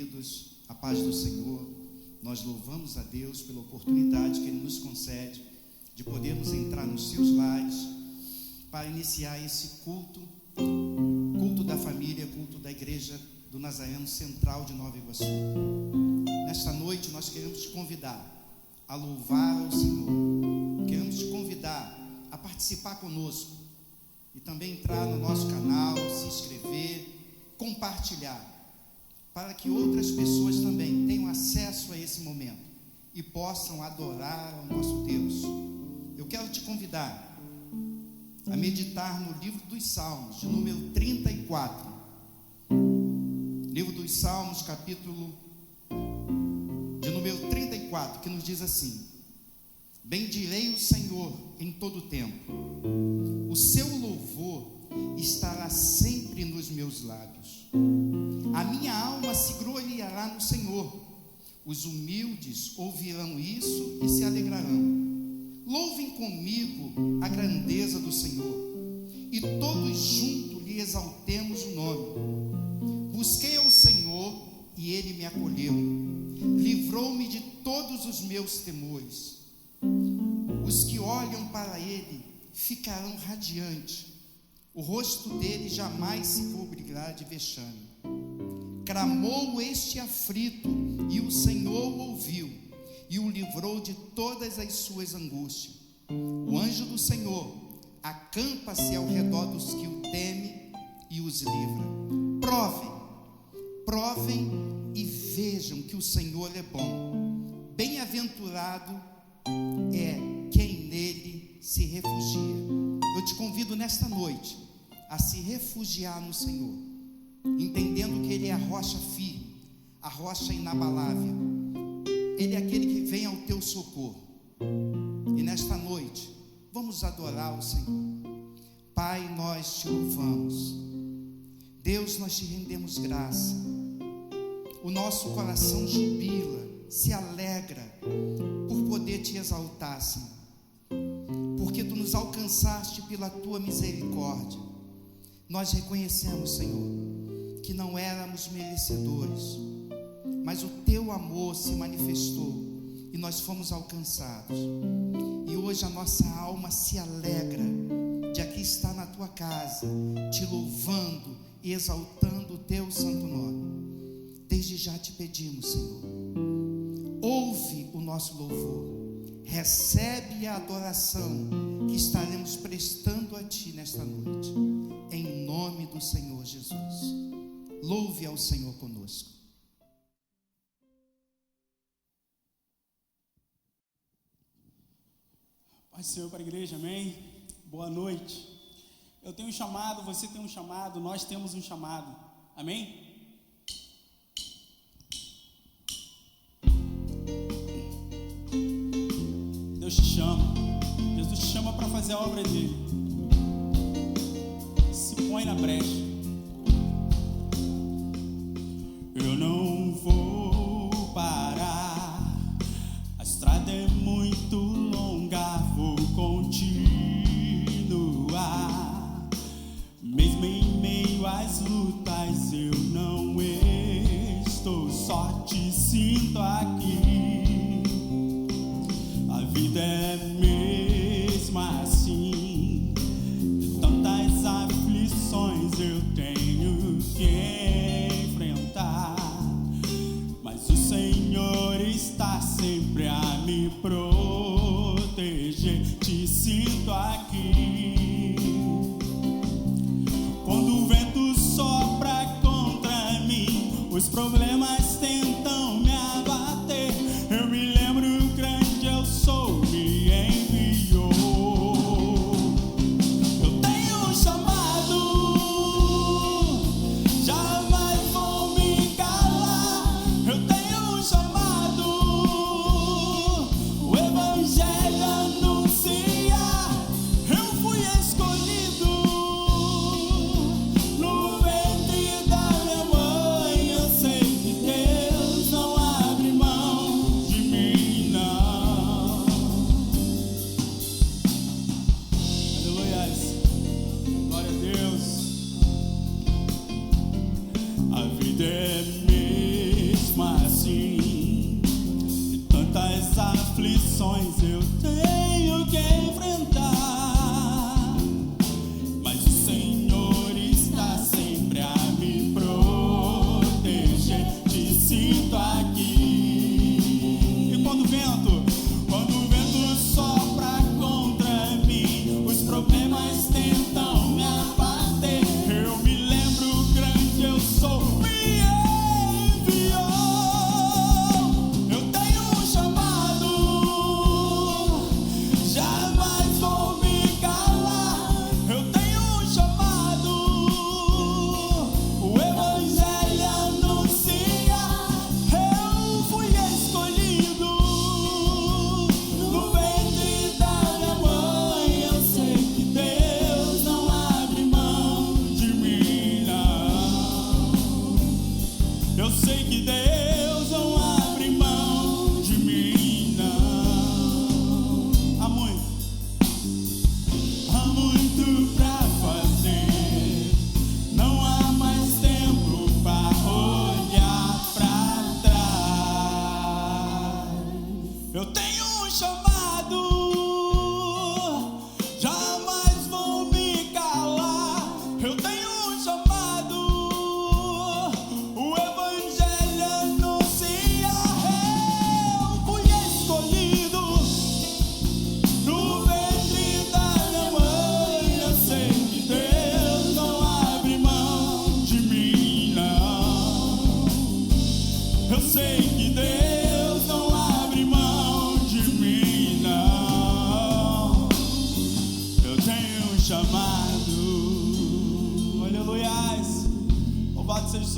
queridos, a paz do Senhor. Nós louvamos a Deus pela oportunidade que Ele nos concede de podermos entrar nos seus lares para iniciar esse culto da família, culto da Igreja do Nazareno Central de Nova Iguaçu. Nesta noite nós queremos te convidar a louvar ao Senhor, queremos te convidar a participar conosco e também entrar no nosso canal, se inscrever, compartilhar, para que outras pessoas também tenham acesso a esse momento e possam adorar ao nosso Deus. Eu quero te convidar a meditar no livro dos Salmos, de número 34. Livro dos Salmos, capítulo de número 34, que nos diz assim: bendirei o Senhor em todo o tempo, o seu louvor estará sempre nos meus lábios. A minha alma se gloriará no Senhor, os humildes ouvirão isso e se alegrarão. Louvem comigo a grandeza do Senhor, e todos juntos lhe exaltemos o nome. Busquei ao Senhor e Ele me acolheu, livrou-me de todos os meus temores. Os que olham para Ele ficarão radiantes, o rosto dele jamais se cobrirá de vexame. Clamou este aflito, e o Senhor o ouviu, e o livrou de todas as suas angústias. O anjo do Senhor acampa-se ao redor dos que o temem e os livra. Provem e vejam que o Senhor é bom. Bem-aventurado é quem nele se refugia. Eu te convido nesta noite a se refugiar no Senhor, entendendo que Ele é a rocha firme, a rocha inabalável. Ele é aquele que vem ao teu socorro. E nesta noite, vamos adorar o Senhor. Pai, nós te louvamos. Deus, nós te rendemos graça. O nosso coração jubila, se alegra por poder te exaltar, Senhor, porque tu nos alcançaste pela tua misericórdia. Nós reconhecemos, Senhor, que não éramos merecedores, mas o teu amor se manifestou e nós fomos alcançados. E hoje a nossa alma se alegra de aqui estar na tua casa, te louvando e exaltando o teu santo nome. Desde já te pedimos, Senhor, ouve o nosso louvor, recebe a adoração que estaremos prestando a ti nesta noite, em nome do Senhor Jesus. Louve ao Senhor conosco. Paz do Senhor para a igreja, amém? Boa noite. Eu tenho um chamado, você tem um chamado, nós temos um chamado, amém? Deus te chama, Jesus te chama para fazer a obra dele. Se põe na brecha. Eu não vou parar, a estrada é muito longa, vou continuar. Mesmo em meio às lutas, eu não estou só, te sinto aqui. A vida é mesmo assim, de tantas aflições eu tenho que enfrentar, mas o Senhor está sempre a me proteger, te sinto aqui. Quando o vento sopra contra mim, os problemas tentam me abater, eu me lembro o grande eu sou me enviou. Eu tenho um chamado, jamais vou me calar. Eu tenho um chamado, o evangelho anunciar. Eu fui escolhido no ventre da minha mãe, eu sei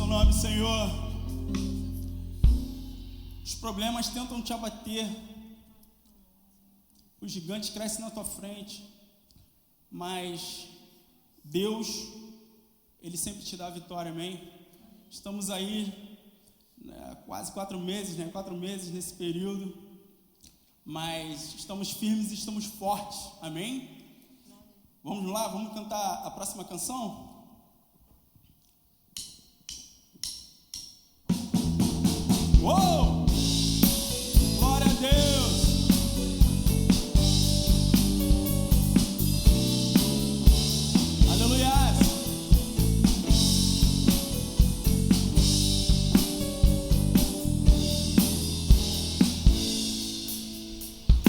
seu nome, Senhor. Os problemas tentam te abater, os gigantes crescem na tua frente, mas Deus, Ele sempre te dá a vitória, amém? Estamos aí, quase 4 meses, 4 meses nesse período, mas estamos firmes e estamos fortes, amém? Vamos lá, vamos cantar a próxima canção? Uou! Glória a Deus! Aleluia!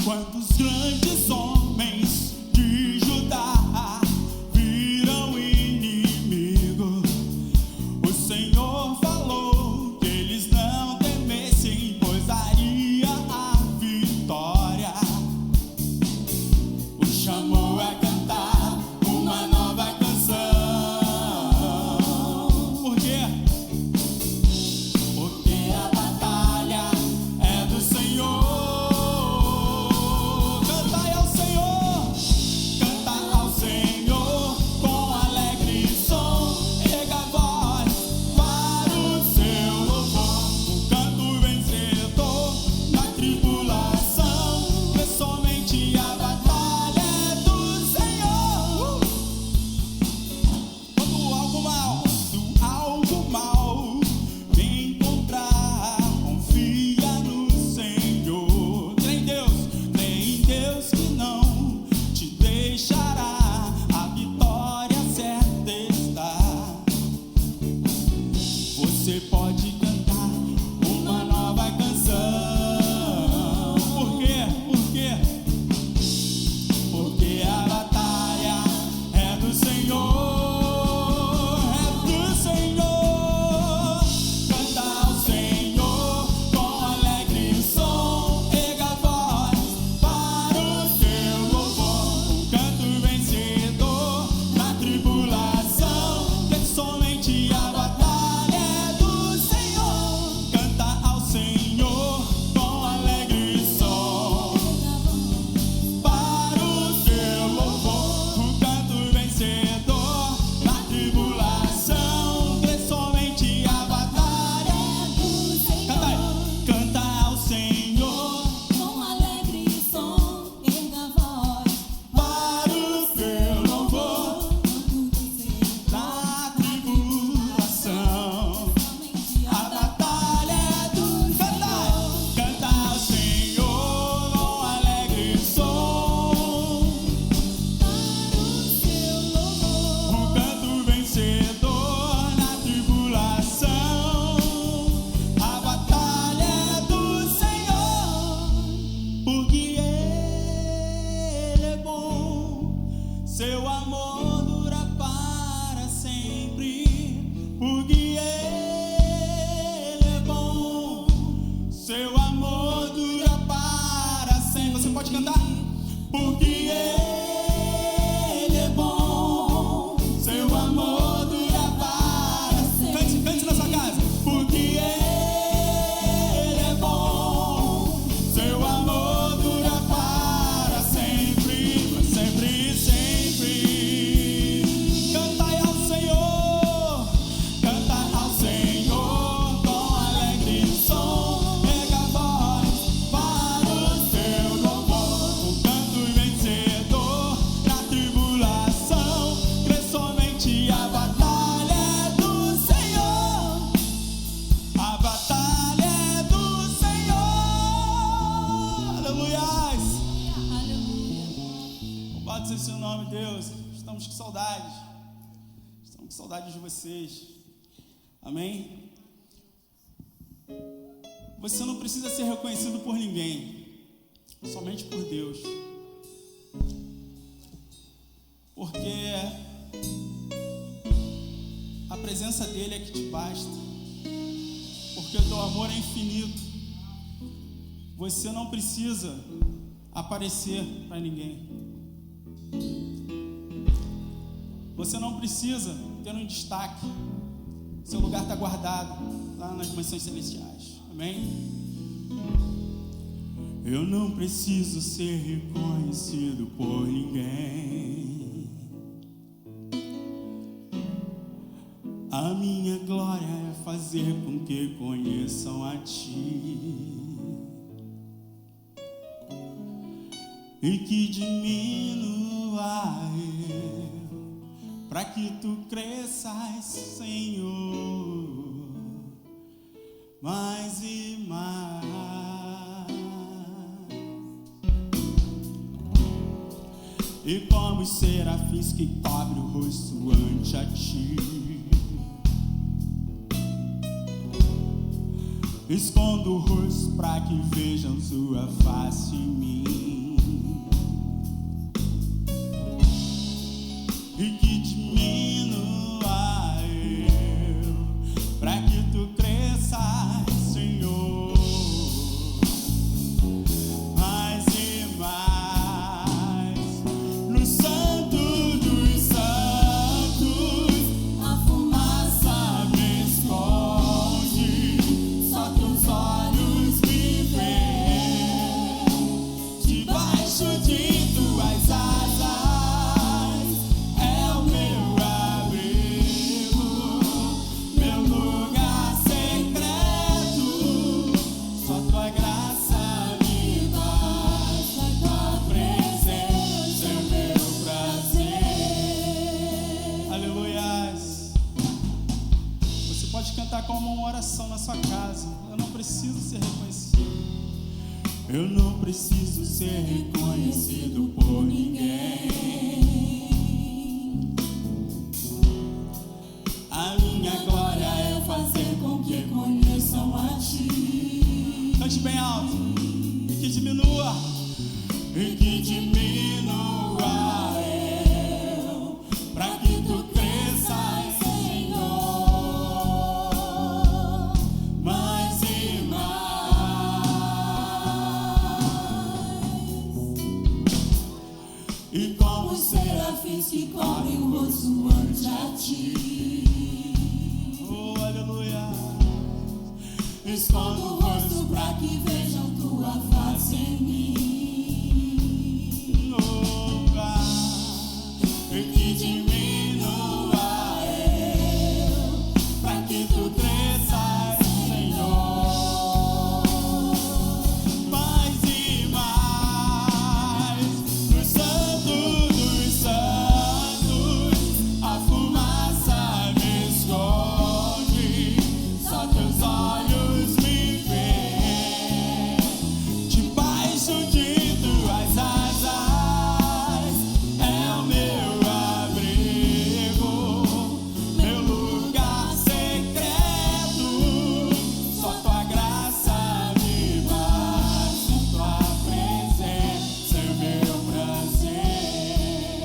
Quando os grandes homens de Judá viram inimigo, o Senhor falou que eles não temessem, pois daria a vitória. O chamou a cantar uma nova canção. Por quê? Porque a batalha é do Senhor. Você pode cantar uma nova canção. Por quê? Por quê? Porque a batalha é do Senhor, é do Senhor. Canta ao Senhor com alegre som, erga a voz para o teu louvor. Um canto vencedor na tribulação, que somente a batalha seu amor dura para sempre, porque Ele é bom. Seu amor dura para sempre. Você pode cantar? Porque Ele é bom. Seu amor dura para sempre. Cante na sua casa. Porque Ele é bom. Seu amor dura para sempre, para sempre e sempre. Cantai ao Senhor, canta ao Senhor com alegre som, erga a voz para o seu louvor. O canto vencedor na tribulação, crê somente a batalha é do Senhor. A batalha é do Senhor. Aleluias. Louvado seja o seu nome, Deus. Estamos com saudades. Estamos com saudades de vocês. Amém? Você não precisa ser reconhecido por ninguém, somente por Deus. Porque a presença dele é que te basta. Porque o teu amor é infinito. Você não precisa aparecer para ninguém. Você não precisa ter um destaque. Seu lugar está guardado lá nas mansões celestiais. Amém? Eu não preciso ser reconhecido por ninguém. A minha glória é fazer com que conheçam a Ti e que diminua eu, para que Tu cresças, Senhor, mais e mais. E como os serafins que cobrem o rosto ante a Ti, escondo o rosto para que vejam Sua face em mim, e que diminua eu, para que Tu cresças, Senhor, mais e mais. No Santo dos Santos, a fumaça me esconde, só Teus olhos me veem. Debaixo de Tuas asas é o meu abrigo, meu lugar secreto. Só Tua graça me basta, Tua presença é meu prazer. Aleluias. Você pode cantar como uma oração na sua casa. Eu não preciso ser reconhecido. Eu não preciso ser reconhecido por ninguém. A minha glória é fazer com que conheçam a Ti. Cante bem alto. E que diminua. E que diminua eu, para que Tu cresças, Senhor, mais e mais. E como os serafins que cobrem o rosto ante a Ti, oh, aleluia, escondo o rosto para que vejam Tua face em mim. Oh, e que diminua eu, para que Tu cresças, Senhor, mais e mais. No Santo dos Santos, a fumaça me esconde, só Teus olhos me veem. Debaixo de Tuas asas é o meu abrigo, meu lugar secreto. Só Tua graça me basta, Tua presença é meu prazer.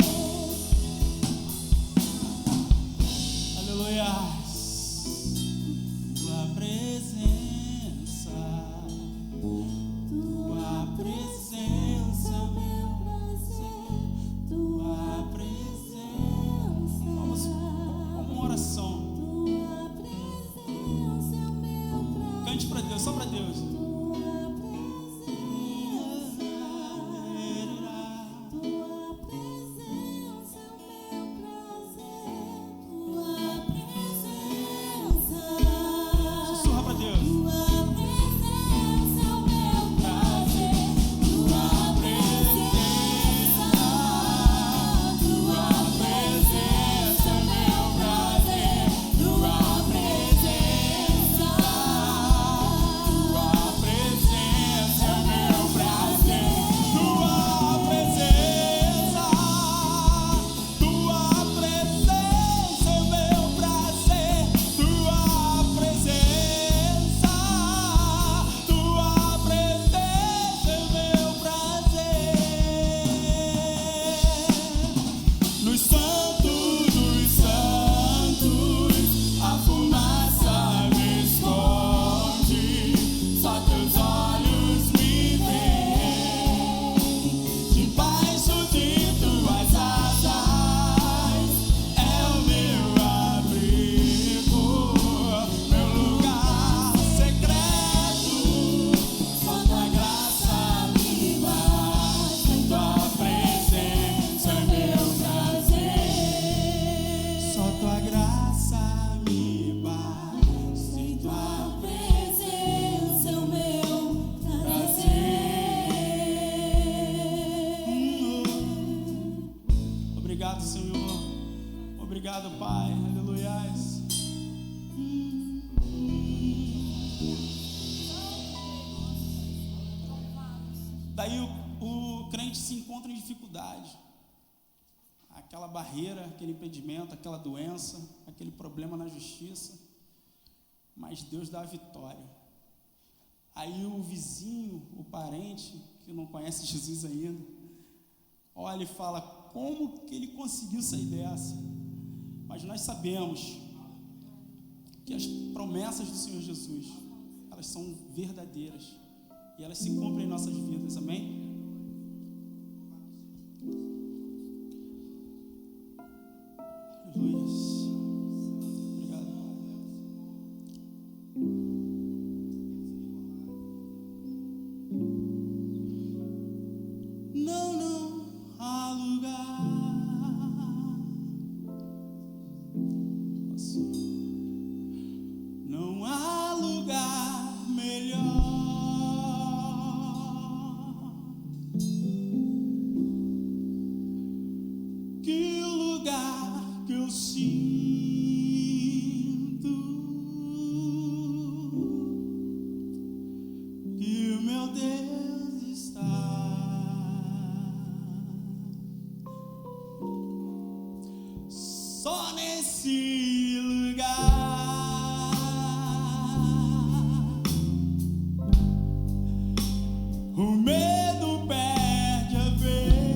Aleluia. Tua presença, Tua presença, meu prazer, Tua presença. Vamos com uma oração. Tua presença é o meu prazer. Cante para Deus, só para Deus. Tua presença, Tua presença é o meu prazer. Tua presença. Obrigado, Pai. Aleluias. Daí o crente se encontra em dificuldade. Aquela barreira, aquele impedimento, aquela doença, aquele problema na justiça. Mas Deus dá a vitória. Aí o vizinho, o parente, que não conhece Jesus ainda, olha e fala, como que ele conseguiu sair dessa? Mas nós sabemos que as promessas do Senhor Jesus, elas são verdadeiras e elas se cumprem em nossas vidas, amém? Aleluia. Obrigado. Não há lugar. Não há lugar melhor que o lugar que eu sinto que o meu Deus está. Só nesse lugar o medo perde a vez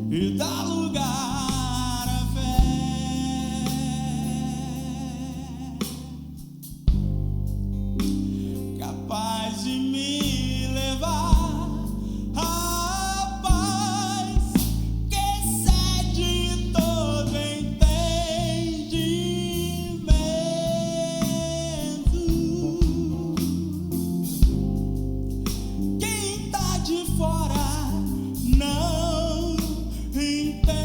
e dá lugar à fé. Capaz de me levar a paz que excede todo entendimento. Quem tá de fora não entende.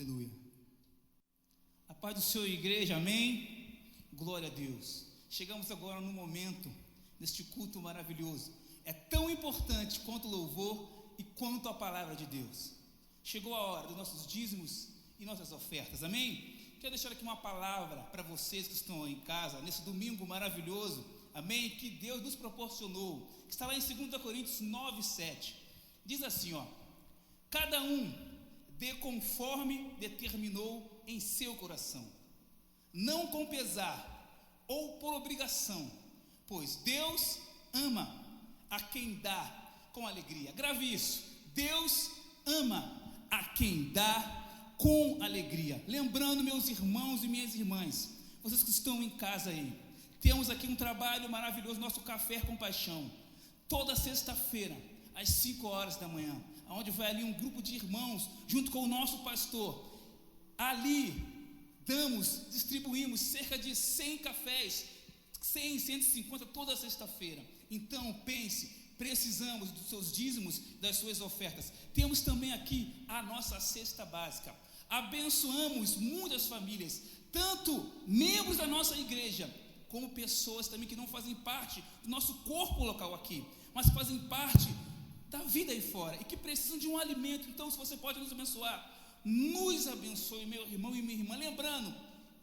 Aleluia. A paz do Senhor, igreja, amém? Glória a Deus. Chegamos agora no momento deste culto maravilhoso. É tão importante quanto o louvor e quanto a palavra de Deus. Chegou a hora dos nossos dízimos e nossas ofertas, amém? Quero deixar aqui uma palavra para vocês que estão em casa, nesse domingo maravilhoso, amém? Que Deus nos proporcionou, que está lá em 2 Coríntios 9, 7. Diz assim, ó: cada um dê conforme determinou em seu coração, não com pesar ou por obrigação, pois Deus ama a quem dá com alegria. Grave isso: Deus ama a quem dá com alegria. Lembrando, meus irmãos e minhas irmãs, vocês que estão em casa aí, temos aqui um trabalho maravilhoso, nosso Café com Paixão, toda sexta-feira, às 5 horas da manhã, onde vai ali um grupo de irmãos, junto com o nosso pastor. Ali, distribuímos cerca de 100 cafés, 100, 150, toda sexta-feira. Então, pense, precisamos dos seus dízimos, das suas ofertas. Temos também aqui a nossa cesta básica. Abençoamos muitas famílias, tanto membros da nossa igreja, como pessoas também que não fazem parte do nosso corpo local aqui, mas fazem parte da vida aí fora e que precisam de um alimento. Então, se você pode nos abençoar, nos abençoe, meu irmão e minha irmã. Lembrando,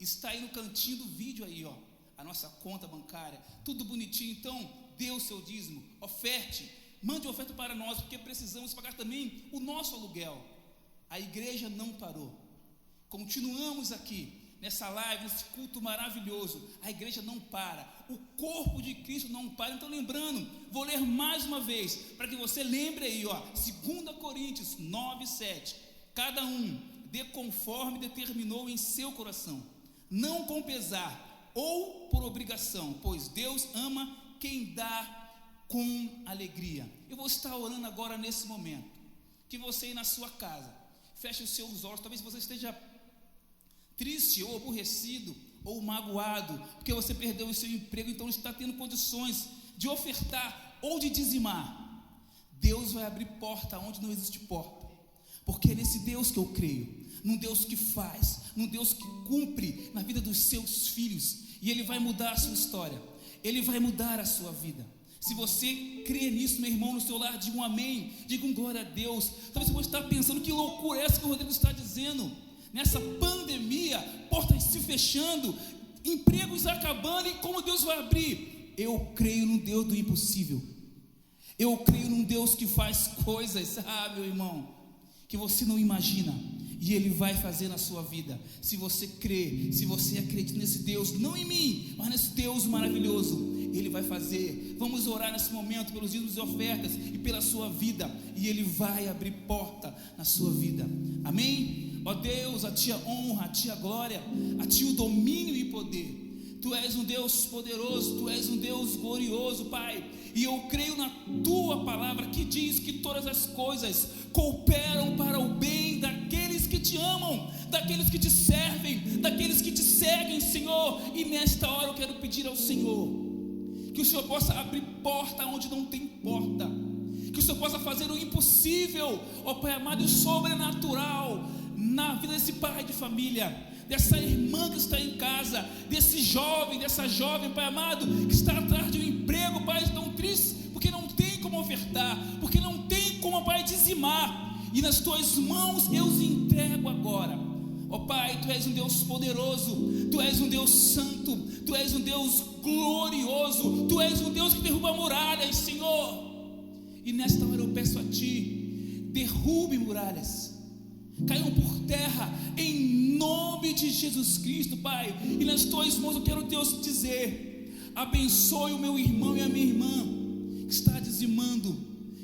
está aí no cantinho do vídeo aí, ó, a nossa conta bancária, tudo bonitinho. Então, dê o seu dízimo, oferte, mande oferta para nós, porque precisamos pagar também o nosso aluguel. A igreja não parou, continuamos aqui nessa live, nesse culto maravilhoso. A igreja não para, o corpo de Cristo não para. Então, lembrando, vou ler mais uma vez, para que você lembre aí, ó, 2 Coríntios 9, 7. Cada um dê conforme determinou em seu coração, não com pesar ou por obrigação, pois Deus ama quem dá com alegria. Eu vou estar orando agora nesse momento, que você aí na sua casa, feche os seus olhos. Talvez você esteja triste ou aborrecido ou magoado, porque você perdeu o seu emprego, então não está tendo condições de ofertar ou de dizimar. Deus vai abrir porta onde não existe porta, porque é nesse Deus que eu creio, num Deus que faz, num Deus que cumpre na vida dos seus filhos, e Ele vai mudar a sua história, Ele vai mudar a sua vida. Se você crê nisso, meu irmão, no seu lar, diga um amém, diga um glória a Deus. Talvez você possa estar pensando, que loucura é essa que o Rodrigo está dizendo? Nessa pandemia, portas se fechando, empregos acabando, e como Deus vai abrir? Eu creio no Deus do impossível, eu creio num Deus que faz coisas, meu irmão, que você não imagina, e Ele vai fazer na sua vida. Se você crê, se você acredita nesse Deus, não em mim, mas nesse Deus maravilhoso, Ele vai fazer. Vamos orar nesse momento pelos dízimos e ofertas e pela sua vida, e Ele vai abrir porta na sua vida, amém? Ó Deus, a Ti a honra, a Ti a glória, a Ti o domínio e poder. Tu és um Deus poderoso, Tu és um Deus glorioso, Pai, e eu creio na Tua palavra, que diz que todas as coisas cooperam para o bem daqueles que Te amam, daqueles que Te servem, daqueles que Te seguem, Senhor. E nesta hora eu quero pedir ao Senhor, que o Senhor possa abrir porta onde não tem porta, que o Senhor possa fazer o impossível, ó Pai amado, e o sobrenatural na vida desse pai de família, dessa irmã que está em casa, desse jovem, dessa jovem, Pai amado, que está atrás de um emprego, Pai, tão triste, porque não tem como ofertar, porque não tem como, Pai, dizimar, e nas Tuas mãos eu os entrego agora. Ó Pai, Tu és um Deus poderoso, Tu és um Deus santo, Tu és um Deus glorioso, Tu és um Deus que derruba muralhas, Senhor. E nesta hora eu peço a Ti, derrube muralhas, caiam por terra, em nome de Jesus Cristo, Pai. E nas Tuas mãos eu quero, Deus, dizer: abençoe o meu irmão e a minha irmã que está dizimando,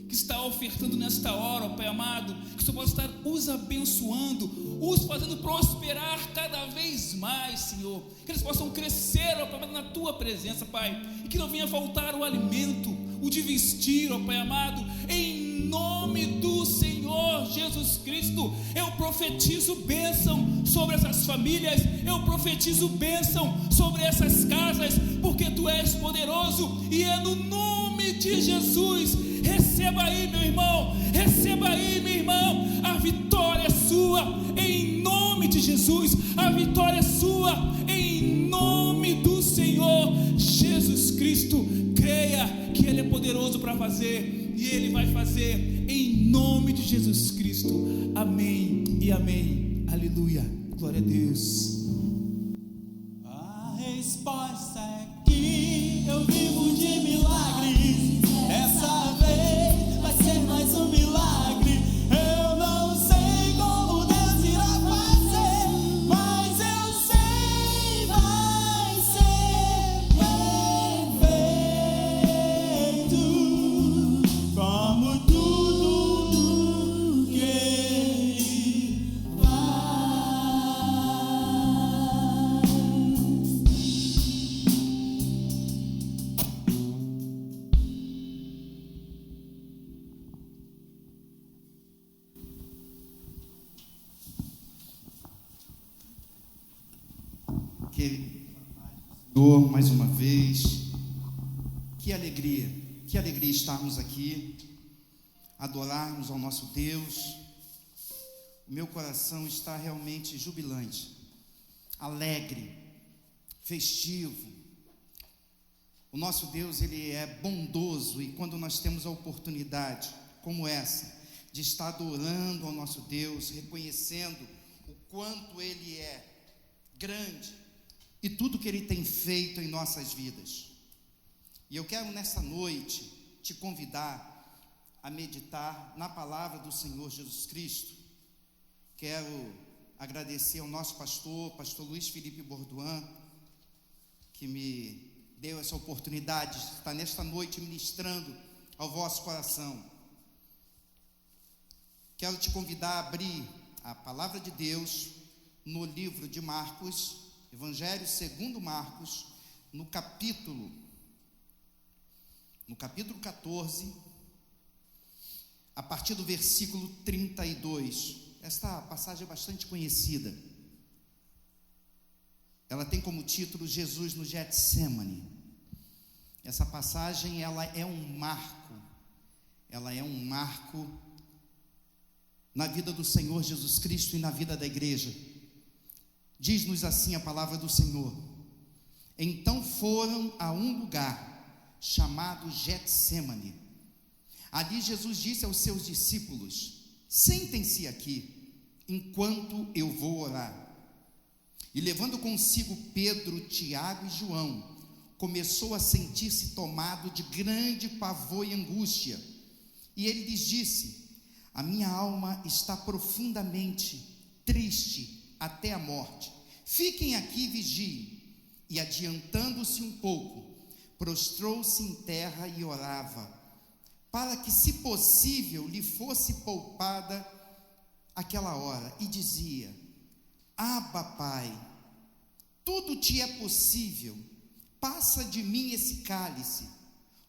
que está ofertando nesta hora, ó Pai amado, que o Senhor possa estar os abençoando, os fazendo prosperar cada vez mais, Senhor, que eles possam crescer, ó Pai amado, na Tua presença, Pai, e que não venha faltar o alimento, o de vestir, ó Pai amado, em nome do Senhor Jesus Cristo. Eu profetizo bênção sobre essas famílias, eu profetizo bênção sobre essas casas, porque Tu és poderoso, e é no nome de Jesus. Receba aí, meu irmão, receba aí, meu irmão, a vitória é sua, em nome de Jesus, a vitória é sua, em nome do Senhor Jesus Cristo. Creia que Ele é poderoso para fazer, e Ele vai fazer, em nome de Jesus Cristo. Amém e amém. Aleluia, glória a Deus. A resposta é que eu vivo de milagres. Dessa vez vai ser mais um milagre. Eu não sei como Deus irá fazer, mas eu sei vai ser perfeito, como tudo que Ele faz. Senhor, mais uma vez, que alegria estarmos aqui, adorarmos ao nosso Deus. O meu coração está realmente jubilante, alegre, festivo. O nosso Deus, Ele é bondoso, e quando nós temos a oportunidade como essa, de estar adorando ao nosso Deus, reconhecendo o quanto Ele é grande, e tudo que Ele tem feito em nossas vidas. E eu quero nessa noite te convidar a meditar na palavra do Senhor Jesus Cristo. Quero agradecer ao nosso pastor Luiz Felipe Borduan, que me deu essa oportunidade de estar nesta noite ministrando ao vosso coração. Quero te convidar a abrir a palavra de Deus no livro de Marcos, Evangelho segundo Marcos, no capítulo 14, a partir do versículo 32. Esta passagem é bastante conhecida. Ela tem como título Jesus no Getsêmani. Essa passagem, ela é um marco na vida do Senhor Jesus Cristo e na vida da igreja. Diz-nos assim a palavra do Senhor: então foram a um lugar chamado Getsêmani. Ali Jesus disse aos seus discípulos: sentem-se aqui, enquanto eu vou orar. E levando consigo Pedro, Tiago e João, começou a sentir-se tomado de grande pavor e angústia. E ele lhes disse: a minha alma está profundamente triste até a morte. Fiquem aqui e vigiem. E adiantando-se um pouco, prostrou-se em terra e orava, para que, se possível, lhe fosse poupada aquela hora. E dizia: Abba, Pai, tudo te é possível, passa de mim esse cálice,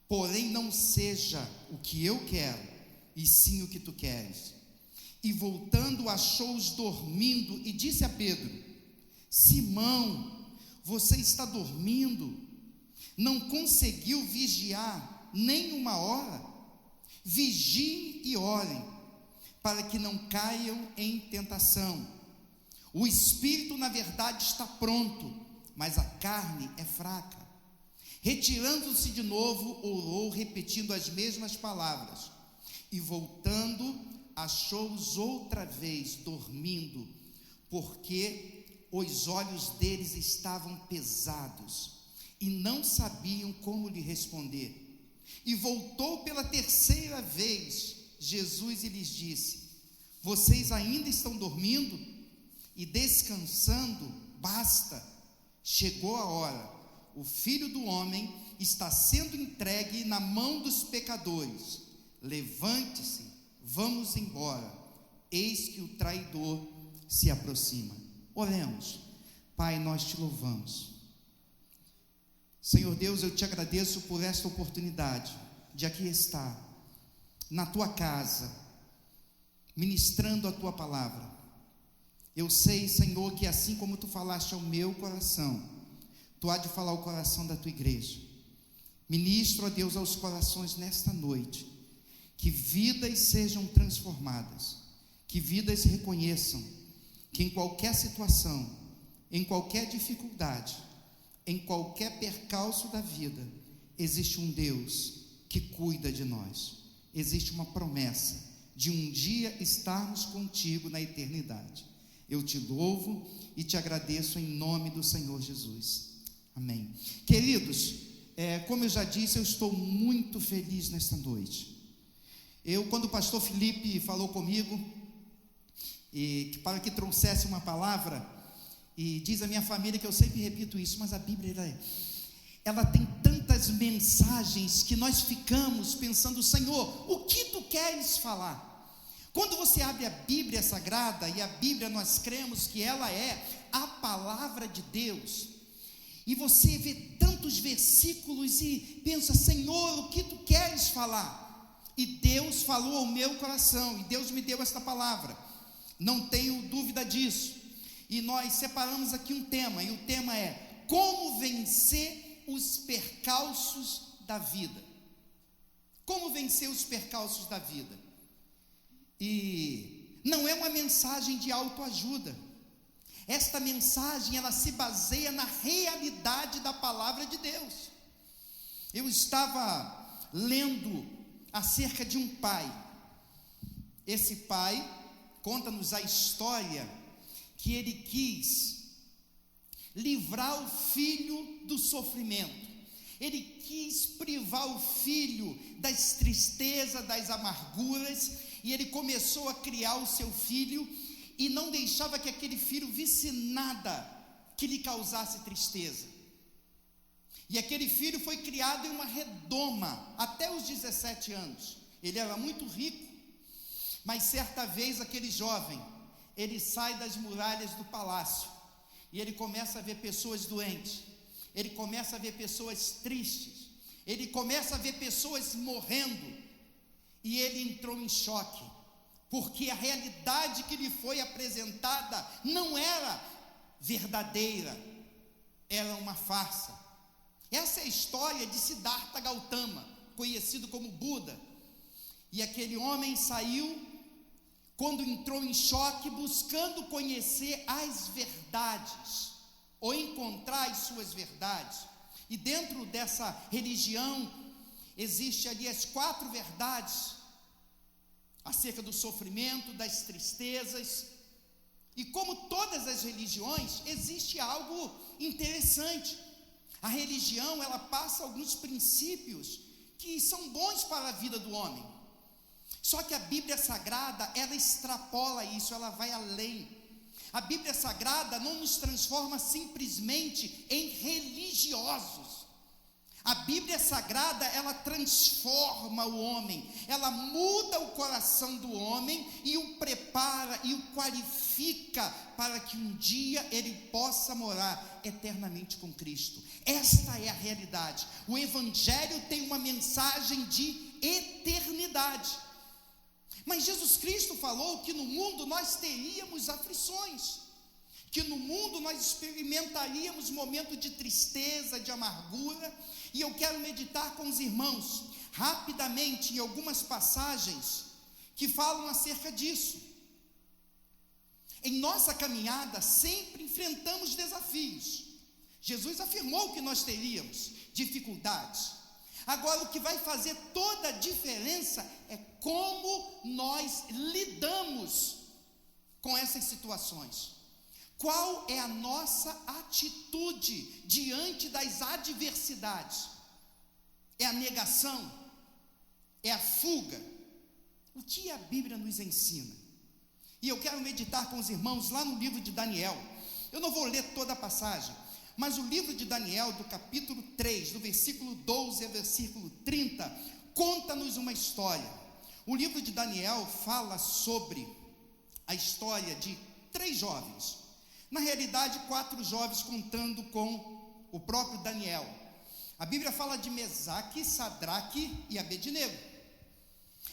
porém não seja o que eu quero, e sim o que tu queres. E voltando, achou-os dormindo, e disse a Pedro: Simão, você está dormindo? Não conseguiu vigiar nem uma hora? Vigiem e orem, para que não caiam em tentação. O espírito, na verdade, está pronto, mas a carne é fraca. Retirando-se de novo, orou, repetindo as mesmas palavras. E voltando, achou-os outra vez dormindo, porque os olhos deles estavam pesados e não sabiam como lhe responder. E voltou pela terceira vez Jesus e lhes disse: vocês ainda estão dormindo e descansando? Basta, chegou a hora. O Filho do Homem está sendo entregue na mão dos pecadores. Levante-se, vamos embora, eis que o traidor se aproxima. Oremos. Pai, nós te louvamos. Senhor Deus, eu te agradeço por esta oportunidade de aqui estar na tua casa, ministrando a tua palavra. Eu sei, Senhor, que assim como tu falaste ao meu coração, tu há de falar ao coração da tua igreja. Ministro, ó Deus, aos corações nesta noite, que vidas sejam transformadas, que vidas reconheçam que em qualquer situação, em qualquer dificuldade, em qualquer percalço da vida, existe um Deus que cuida de nós. Existe uma promessa de um dia estarmos contigo na eternidade. Eu te louvo e te agradeço em nome do Senhor Jesus. Amém. Queridos, como eu já disse, eu estou muito feliz nesta noite. Quando o pastor Felipe falou comigo, para que trouxesse uma palavra, e diz a minha família que eu sempre repito isso, mas a Bíblia ela tem tantas mensagens que nós ficamos pensando: Senhor, o que tu queres falar? Quando você abre a Bíblia Sagrada, e a Bíblia nós cremos que ela é a palavra de Deus, e você vê tantos versículos e pensa: Senhor, o que tu queres falar? E Deus falou ao meu coração, e Deus me deu esta palavra, não tenho dúvida disso. E nós separamos aqui um tema, e o tema é: como vencer os percalços da vida. Como vencer os percalços da vida. E não é uma mensagem de autoajuda. Esta mensagem, ela se baseia na realidade da palavra de Deus. Eu estava lendo acerca de um pai. Esse pai conta-nos a história que ele quis livrar o filho do sofrimento. Ele quis privar o filho das tristezas, das amarguras, e ele começou a criar o seu filho, e não deixava que aquele filho visse nada que lhe causasse tristeza. E aquele filho foi criado em uma redoma até os 17 anos. Ele era muito rico, mas certa vez aquele jovem, ele sai das muralhas do palácio, e ele começa a ver pessoas doentes, ele começa a ver pessoas tristes, ele começa a ver pessoas morrendo, e ele entrou em choque, porque a realidade que lhe foi apresentada não era verdadeira, era uma farsa. Essa é a história de Siddhartha Gautama, conhecido como Buda. E aquele homem saiu, quando entrou em choque, buscando conhecer as verdades, ou encontrar as suas verdades. E dentro dessa religião, existe ali as 4 verdades, acerca do sofrimento, das tristezas. E como todas as religiões, existe algo interessante. A religião, ela passa alguns princípios que são bons para a vida do homem. Só que a Bíblia Sagrada, ela extrapola isso, ela vai além. A Bíblia Sagrada não nos transforma simplesmente em religiosos. A Bíblia Sagrada, ela transforma o homem, ela muda o coração do homem e o prepara e o qualifica para que um dia ele possa morar eternamente com Cristo. Esta é a realidade. O Evangelho tem uma mensagem de eternidade. Mas Jesus Cristo falou que no mundo nós teríamos aflições, que no mundo nós experimentaríamos momentos de tristeza, de amargura. E eu quero meditar com os irmãos rapidamente em algumas passagens que falam acerca disso. Em nossa caminhada sempre enfrentamos desafios. Jesus afirmou que nós teríamos dificuldades. Agora, o que vai fazer toda a diferença é como nós lidamos com essas situações. Qual é a nossa atitude diante das adversidades? É a negação? É a fuga? O que a Bíblia nos ensina? E eu quero meditar com os irmãos lá no livro de Daniel. Eu não vou ler toda a passagem, mas o livro de Daniel, do capítulo 3, do versículo 12 ao versículo 30, conta-nos uma história. O livro de Daniel fala sobre a história de 3 jovens. Na realidade, 4 jovens contando com o próprio Daniel. A Bíblia fala de Mesaque, Sadraque e Abednego.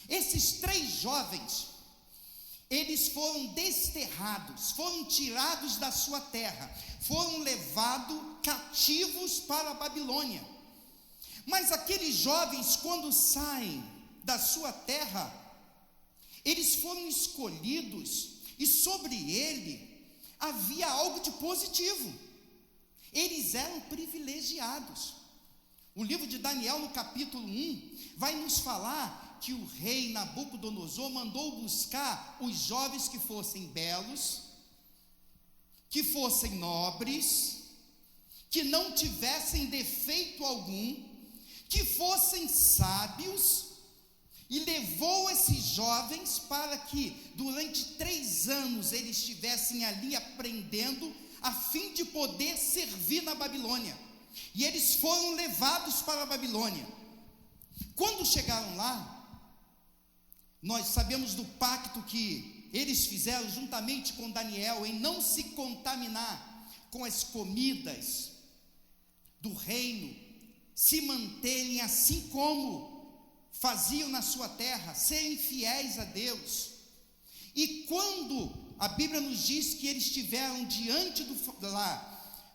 Esses 3 jovens, eles foram desterrados, foram tirados da sua terra, foram levados cativos para a Babilônia. Mas aqueles jovens, quando saem da sua terra, eles foram escolhidos, e sobre ele havia algo de positivo. Eles eram privilegiados. O livro de Daniel, no capítulo 1, vai nos falar que o rei Nabucodonosor mandou buscar os jovens que fossem belos, que fossem nobres, que não tivessem defeito algum, que fossem sábios, e levou esses jovens para que durante 3 anos eles estivessem ali aprendendo, a fim de poder servir na Babilônia. E eles foram levados para a Babilônia. Quando chegaram lá, nós sabemos do pacto que eles fizeram juntamente com Daniel, em não se contaminar com as comidas do reino, se manterem assim como faziam na sua terra, serem fiéis a Deus. E quando a Bíblia nos diz que eles estiveram diante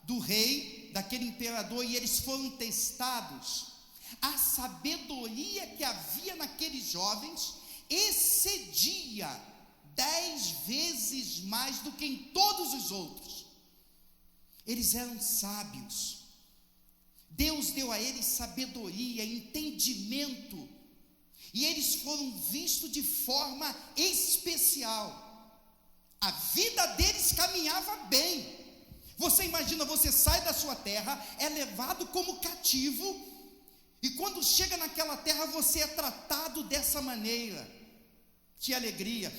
do rei, daquele imperador, e eles foram testados, a sabedoria que havia naqueles jovens excedia 10 vezes mais do que em todos os outros. Eles eram sábios. Deus deu a eles sabedoria, entendimento, e eles foram vistos de forma especial. A vida deles caminhava bem. Você imagina, você sai da sua terra, é levado como cativo, e quando chega naquela terra, você é tratado dessa maneira. Que alegria!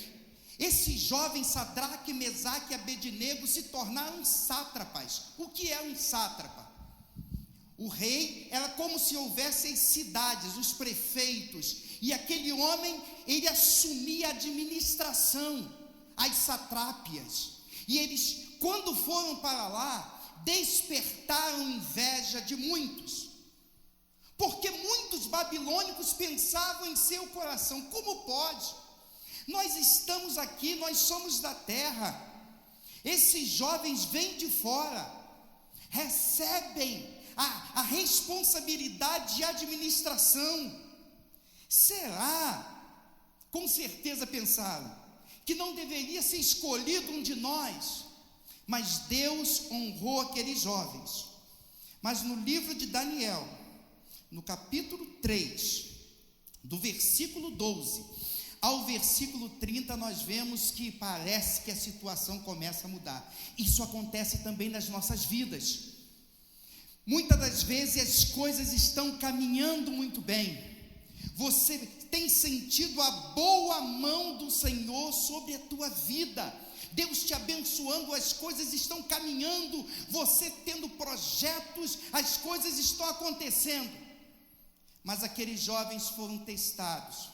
Esses jovens Sadraque, Mesaque e Abednego se tornaram sátrapas. O que é um sátrapa? O rei era como se houvesse as cidades, os prefeitos, e aquele homem, ele assumia a administração, as satrápias, e eles, quando foram para lá, despertaram inveja de muitos, porque muitos babilônicos pensavam em seu coração: como pode? Nós estamos aqui, nós somos da terra, esses jovens vêm de fora, recebem a responsabilidade de administração. Será, com certeza pensaram, que não deveria ser escolhido um de nós? Mas Deus honrou aqueles jovens. Mas no livro de Daniel, no capítulo 3, do versículo 12 ao versículo 30, nós vemos que parece que a situação começa a mudar. Isso acontece também nas nossas vidas. Muitas das vezes as coisas estão caminhando muito bem, você tem sentido a boa mão do Senhor sobre a tua vida, Deus te abençoando, as coisas estão caminhando, você tendo projetos, as coisas estão acontecendo. Mas aqueles jovens foram testados.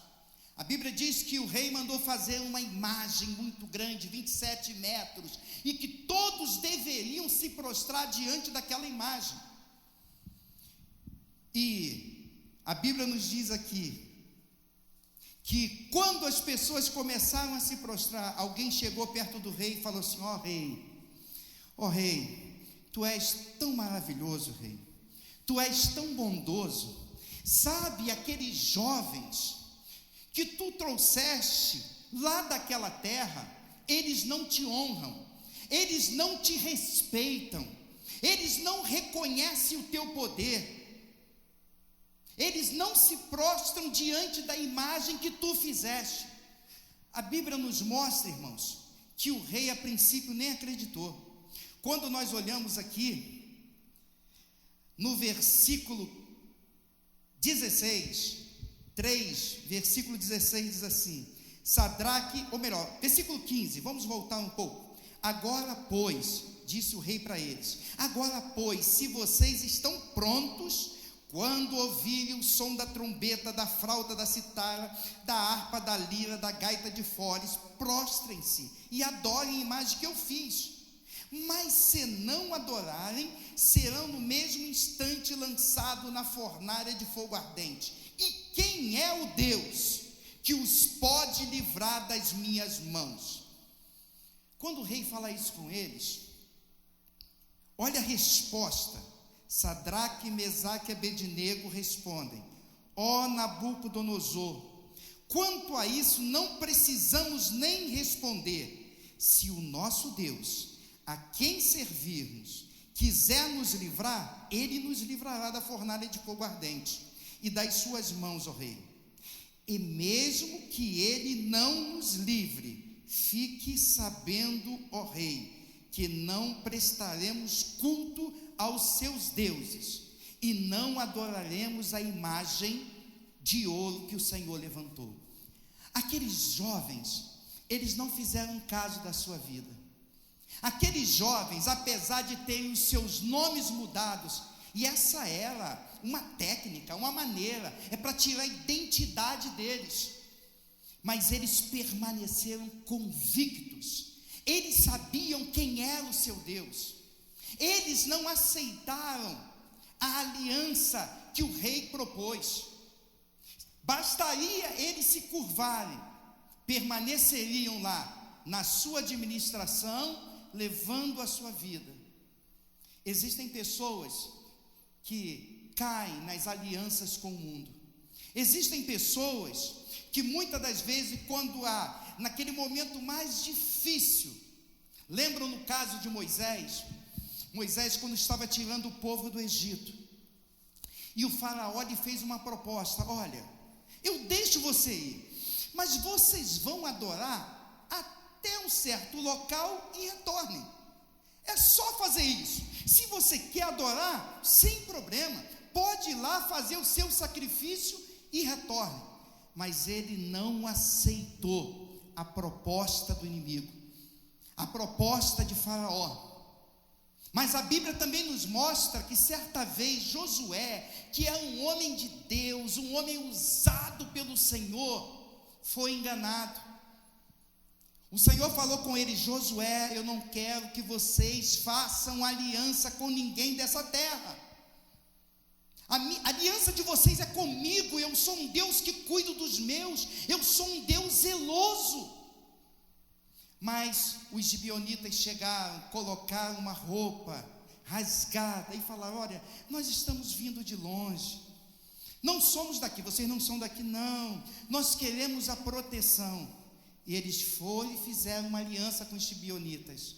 A Bíblia diz que o rei mandou fazer uma imagem muito grande, 27 metros, e que todos deveriam se prostrar diante daquela imagem. E a Bíblia nos diz aqui que quando as pessoas começaram a se prostrar, alguém chegou perto do rei e falou assim: ó rei, tu és tão maravilhoso, rei, tu és tão bondoso, sabe aqueles jovens que tu trouxeste lá daquela terra, eles não te honram, eles não te respeitam, eles não reconhecem o teu poder, eles não se prostram diante da imagem que tu fizeste. A Bíblia nos mostra, irmãos, que o rei a princípio nem acreditou. Quando nós olhamos aqui, no versículo 16, 3, versículo 16 diz assim: Sadraque, ou melhor, versículo 15, vamos voltar um pouco. Agora, pois, disse o rei para eles: agora, pois, se vocês estão prontos, quando ouvirem o som da trombeta, da flauta, da citara, da harpa, da lira, da gaita de foles, prostrem-se e adorem a imagem que eu fiz. Mas se não adorarem, serão no mesmo instante lançados na fornalha de fogo ardente. E quem é o Deus que os pode livrar das minhas mãos? Quando o rei fala isso com eles, olha a resposta. Sadraque, Mesaque e Abednego respondem: ó Nabucodonosor, quanto a isso não precisamos nem responder. Se o nosso Deus, a quem servirmos, quiser nos livrar, ele nos livrará da fornalha de fogo ardente e das suas mãos, ó rei. E mesmo que ele não nos livre, fique sabendo, ó rei, que não prestaremos culto aos seus deuses e não adoraremos a imagem de ouro que o Senhor levantou. Aqueles jovens, eles não fizeram caso da sua vida. Aqueles jovens, apesar de terem os seus nomes mudados, e essa era uma técnica, uma maneira, é para tirar a identidade deles, mas eles permaneceram convictos, eles sabiam quem era o seu Deus, eles não aceitaram a aliança que o rei propôs. Bastaria eles se curvarem, permaneceriam lá na sua administração, levando a sua vida. Existem pessoas que caem nas alianças com o mundo. Existem pessoas que muitas das vezes, quando há naquele momento mais difícil, lembram no caso de Moisés, quando estava tirando o povo do Egito, e o faraó lhe fez uma proposta: olha, eu deixo você ir, mas vocês vão adorar até um certo local e retornem. É só fazer isso. Se você quer adorar, sem problema, pode ir lá fazer o seu sacrifício e retorne. Mas ele não aceitou a proposta do inimigo, a proposta de Faraó. Mas a Bíblia também nos mostra que certa vez Josué, que é um homem de Deus, um homem usado pelo Senhor, foi enganado. O Senhor falou com ele: Josué, eu não quero que vocês façam aliança com ninguém dessa terra. A aliança de vocês é comigo. Eu sou um Deus que cuido dos meus. Eu sou um Deus zeloso. Mas os gibeonitas chegaram, colocaram uma roupa rasgada e falaram: olha, nós estamos vindo de longe, não somos daqui, vocês não são daqui não, nós queremos a proteção. E eles foram e fizeram uma aliança com os gibeonitas.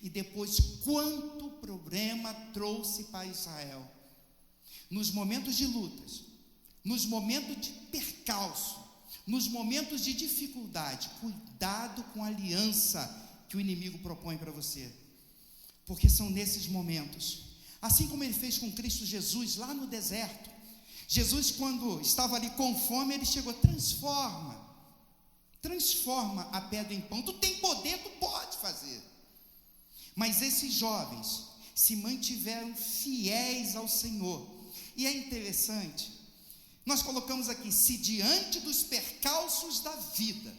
E depois, quanto problema trouxe para Israel. Nos momentos de lutas, nos momentos de percalço, nos momentos de dificuldade, cuidado com a aliança que o inimigo propõe para você. Porque são nesses momentos, assim como ele fez com Cristo Jesus lá no deserto. Jesus, quando estava ali com fome, ele chegou: transforma a pedra em pão. Tu tem poder, tu pode fazer. Mas esses jovens se mantiveram fiéis ao Senhor. E é interessante, nós colocamos aqui: se diante dos percalços da vida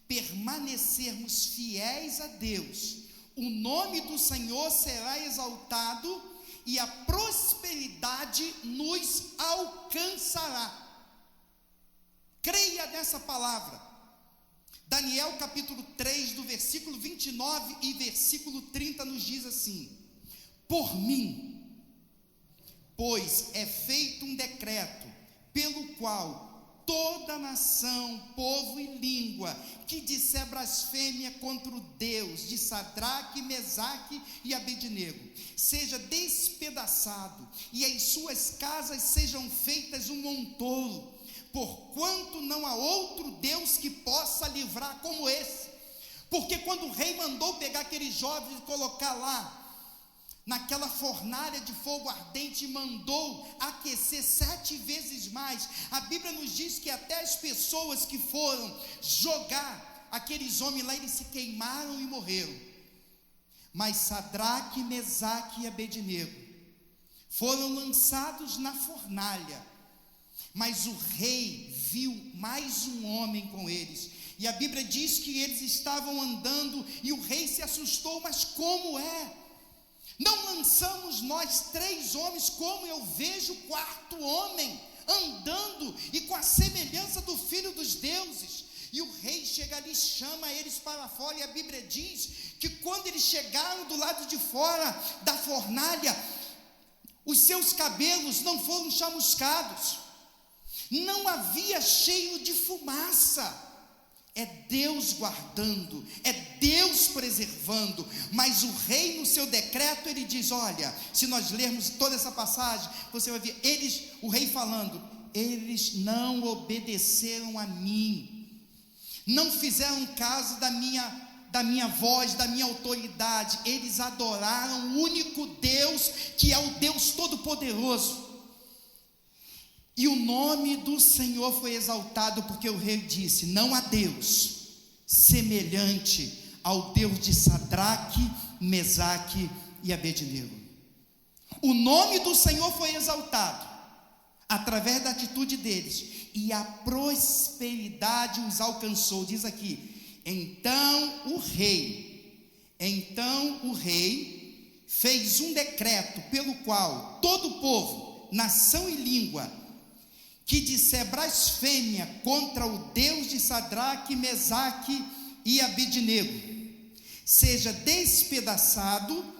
permanecermos fiéis a Deus, o nome do Senhor será exaltado e a prosperidade nos alcançará. Creia nessa palavra. Daniel capítulo 3, do versículo 29 e versículo 30 nos diz assim: por mim, pois é feito um decreto, pelo qual toda nação, povo e língua que disser blasfêmia contra o Deus de Sadraque, Mesaque e Abednego seja despedaçado, e as suas casas sejam feitas um montouro, porquanto não há outro Deus que possa livrar como esse. Porque quando o rei mandou pegar aqueles jovens e colocar lá naquela fornalha de fogo ardente, mandou aquecer 7 vezes mais, a Bíblia nos diz que até as pessoas que foram jogar aqueles homens lá, eles se queimaram e morreram. Mas Sadraque, Mesaque e Abednego foram lançados na fornalha. Mas o rei viu mais um homem com eles, e a Bíblia diz que eles estavam andando, e o rei se assustou. Mas como é? Não lançamos nós 3 homens, como eu vejo o 4º homem andando e com a semelhança do Filho dos deuses? E o rei chega ali, chama eles para fora, e a Bíblia diz que quando eles chegaram do lado de fora da fornalha, os seus cabelos não foram chamuscados, não havia cheiro de fumaça, é Deus guardando, é Deus preservando, mas o rei no seu decreto, ele diz, olha, se nós lermos toda essa passagem, você vai ver, o rei falando, eles não obedeceram a mim, não fizeram caso da minha voz, da minha autoridade, eles adoraram o único Deus, que é o Deus Todo-Poderoso, e o nome do Senhor foi exaltado, porque o rei disse, não há Deus semelhante ao Deus de Sadraque, Mesaque e Abednego. O nome do Senhor foi exaltado, através da atitude deles, e a prosperidade os alcançou. Diz aqui, então o rei fez um decreto, pelo qual todo o povo, nação e língua, que disser blasfêmia contra o Deus de Sadraque, Mesaque e Abednego, seja despedaçado,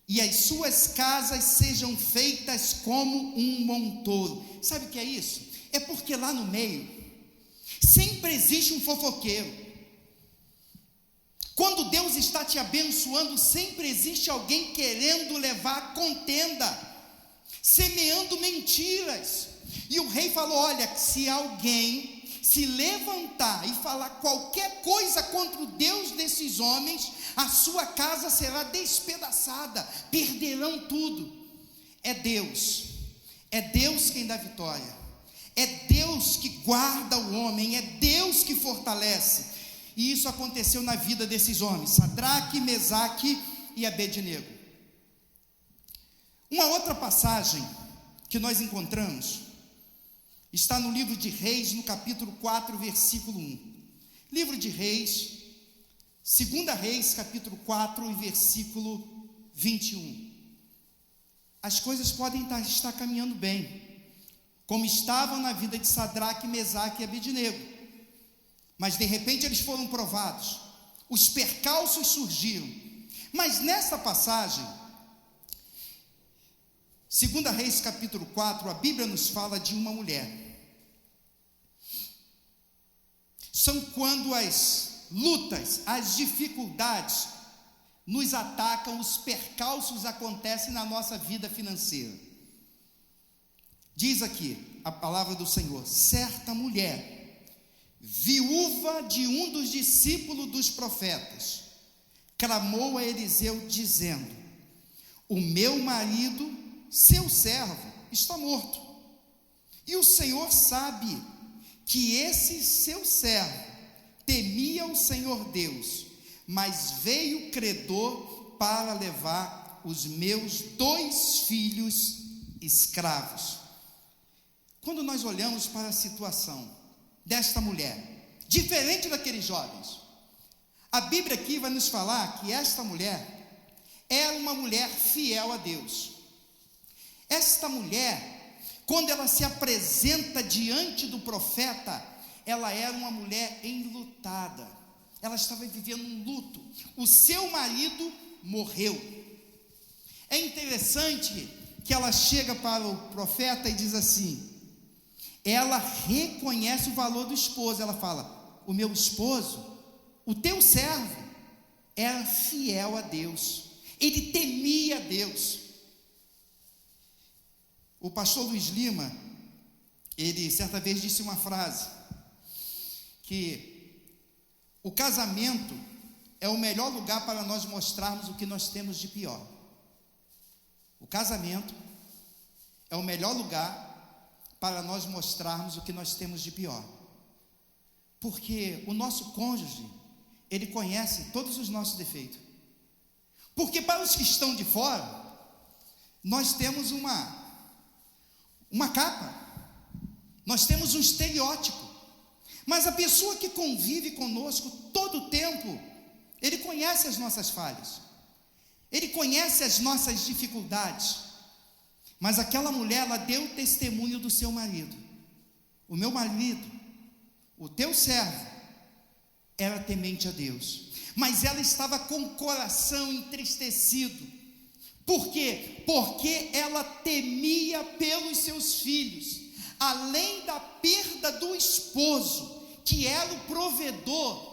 e as suas casas sejam feitas como um montouro. Sabe o que é isso? É porque lá no meio sempre existe um fofoqueiro. Quando Deus está te abençoando, sempre existe alguém querendo levar contenda, semeando mentiras. E o rei falou, olha, se alguém se levantar e falar qualquer coisa contra o Deus desses homens, a sua casa será despedaçada, perderão tudo. É Deus quem dá vitória, é Deus que guarda o homem, é Deus que fortalece, e isso aconteceu na vida desses homens, Sadraque, Mesaque e Abednego. Uma outra passagem que nós encontramos, está no livro de Reis, no capítulo 4, versículo 1. Livro de Reis, 2 Reis, capítulo 4, versículo 21. As coisas podem estar caminhando bem, como estavam na vida de Sadraque, Mesaque e Abednego, mas de repente eles foram provados, os percalços surgiram. Mas nessa passagem, 2 Reis capítulo 4, a Bíblia nos fala de uma mulher. São quando as lutas, as dificuldades nos atacam, os percalços acontecem na nossa vida financeira. Diz aqui a palavra do Senhor, certa mulher, viúva de um dos discípulos dos profetas, clamou a Eliseu dizendo, o meu marido, seu servo, está morto, e o Senhor sabe que esse seu servo temia o Senhor Deus, mas veio credor para levar os meus 2 filhos escravos. Quando nós olhamos para a situação desta mulher, diferente daqueles jovens, a Bíblia aqui vai nos falar que esta mulher era uma mulher fiel a Deus. Esta mulher, quando ela se apresenta diante do profeta, ela era uma mulher enlutada, ela estava vivendo um luto, o seu marido morreu. É interessante que ela chega para o profeta e diz assim, ela reconhece o valor do esposo, ela fala, o meu esposo, o teu servo, era fiel a Deus, ele temia a Deus. O pastor Luiz Lima, ele certa vez disse uma frase, que o casamento é o melhor lugar para nós mostrarmos o que nós temos de pior. O casamento é o melhor lugar para nós mostrarmos o que nós temos de pior. Porque o nosso cônjuge, ele conhece todos os nossos defeitos. Porque para os que estão de fora, nós temos uma capa, nós temos um estereótipo, mas a pessoa que convive conosco todo o tempo, ele conhece as nossas falhas, ele conhece as nossas dificuldades, mas aquela mulher, ela deu testemunho do seu marido, o meu marido, o teu servo, era temente a Deus, mas ela estava com o coração entristecido. Por quê? Porque ela temia pelos seus filhos, além da perda do esposo, que era o provedor,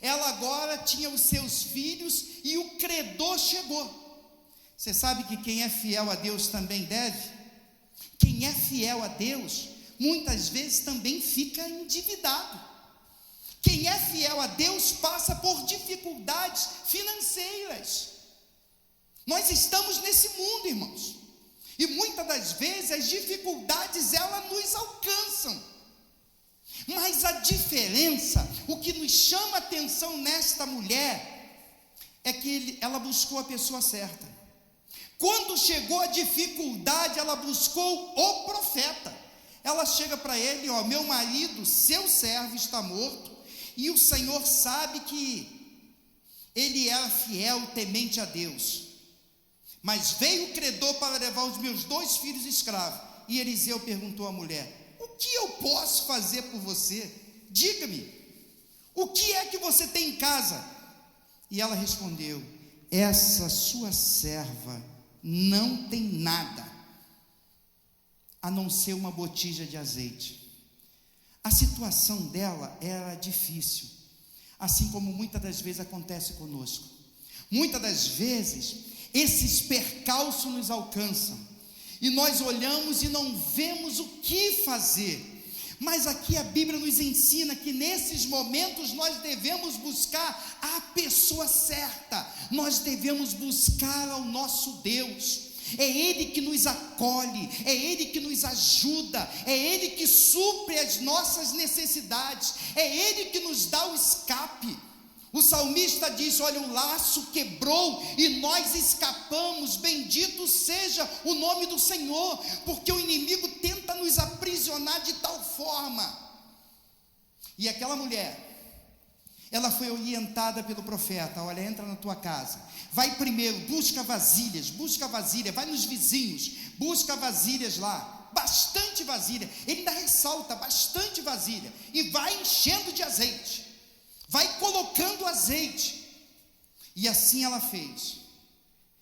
ela agora tinha os seus filhos e o credor chegou. Você sabe que quem é fiel a Deus também deve? Quem é fiel a Deus, muitas vezes também fica endividado. Quem é fiel a Deus passa por dificuldades financeiras. Nós estamos nesse mundo, irmãos, e muitas das vezes as dificuldades elas nos alcançam. Mas a diferença, o que nos chama a atenção nesta mulher, é que ela buscou a pessoa certa. Quando chegou a dificuldade, ela buscou o profeta. Ela chega para ele: ó, meu marido, seu servo, está morto, e o Senhor sabe que ele era fiel, temente a Deus, mas veio o credor para levar os meus 2 filhos escravos. E Eliseu perguntou à mulher: o que eu posso fazer por você? Diga-me, o que é que você tem em casa? E ela respondeu: essa sua serva não tem nada a não ser uma botija de azeite. A situação dela era difícil, assim como muitas das vezes acontece conosco. Muitas das vezes esses percalços nos alcançam e nós olhamos e não vemos o que fazer. Mas aqui a Bíblia nos ensina que nesses momentos nós devemos buscar a pessoa certa, nós devemos buscar ao nosso Deus. É Ele que nos acolhe, é Ele que nos ajuda, é Ele que supre as nossas necessidades, é Ele que nos dá o escape. O salmista diz: olha, o laço quebrou e nós escapamos, bendito seja o nome do Senhor, porque o inimigo tenta nos aprisionar de tal forma. E aquela mulher, ela foi orientada pelo profeta: olha, entra na tua casa, vai primeiro, busca vasilha, vai nos vizinhos, busca vasilhas lá, bastante vasilha, ele ainda ressalta, bastante vasilha, e vai enchendo de azeite, vai colocando azeite. E assim ela fez,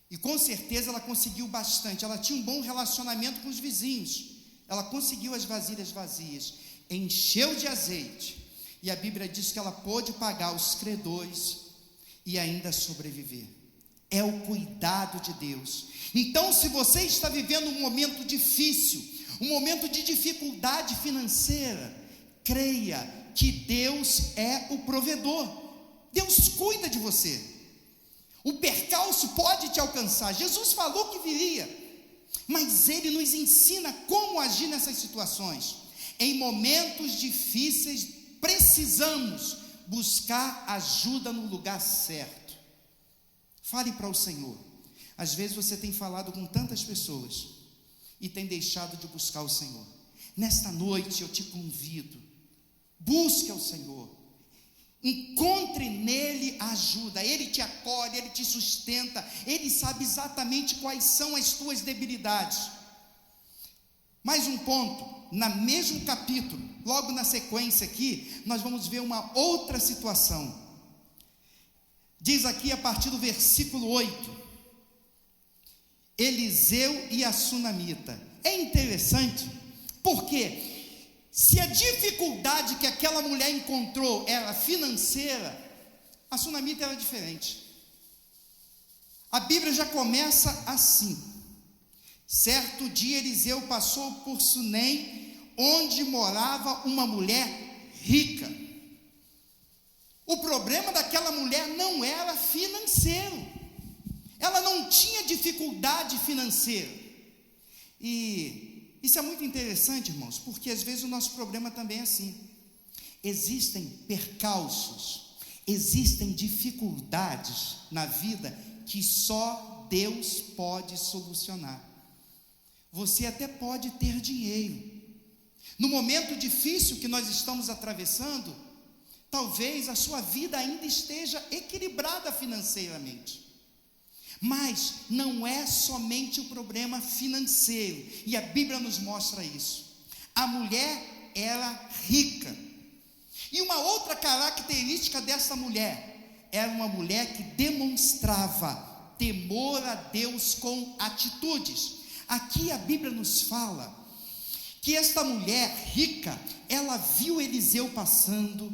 e com certeza ela conseguiu bastante. Ela tinha um bom relacionamento com os vizinhos, ela conseguiu as vasilhas vazias, encheu de azeite, e a Bíblia diz que ela pôde pagar os credores e ainda sobreviver. É o cuidado de Deus. Então, se você está vivendo um momento difícil, um momento de dificuldade financeira, creia que Deus é o provedor. Deus cuida de você. O percalço pode te alcançar, Jesus falou que viria, mas Ele nos ensina como agir nessas situações. Em momentos difíceis, precisamos buscar ajuda no lugar certo. Fale para o Senhor. Às vezes você tem falado com tantas pessoas e tem deixado de buscar o Senhor. Nesta noite eu te convido, busque ao Senhor, encontre nele a ajuda. Ele te acolhe, Ele te sustenta, Ele sabe exatamente quais são as tuas debilidades. Mais um ponto, no mesmo capítulo, logo na sequência aqui, nós vamos ver uma outra situação. Diz aqui a partir do versículo 8, Eliseu e a sunamita. É interessante, porque se a dificuldade que aquela mulher encontrou era financeira, a sunamita era diferente. A Bíblia já começa assim: certo dia Eliseu passou por Sunem, onde morava uma mulher rica. O problema daquela mulher não era financeiro, ela não tinha dificuldade financeira. E isso é muito interessante, irmãos, porque às vezes o nosso problema também é assim. Existem percalços, existem dificuldades na vida que só Deus pode solucionar. Você até pode ter dinheiro. No momento difícil que nós estamos atravessando, talvez a sua vida ainda esteja equilibrada financeiramente. Mas não é somente o problema financeiro, e a Bíblia nos mostra isso. A mulher era rica. E uma outra característica dessa mulher, era uma mulher que demonstrava temor a Deus com atitudes. Aqui a Bíblia nos fala que esta mulher rica, ela viu Eliseu passando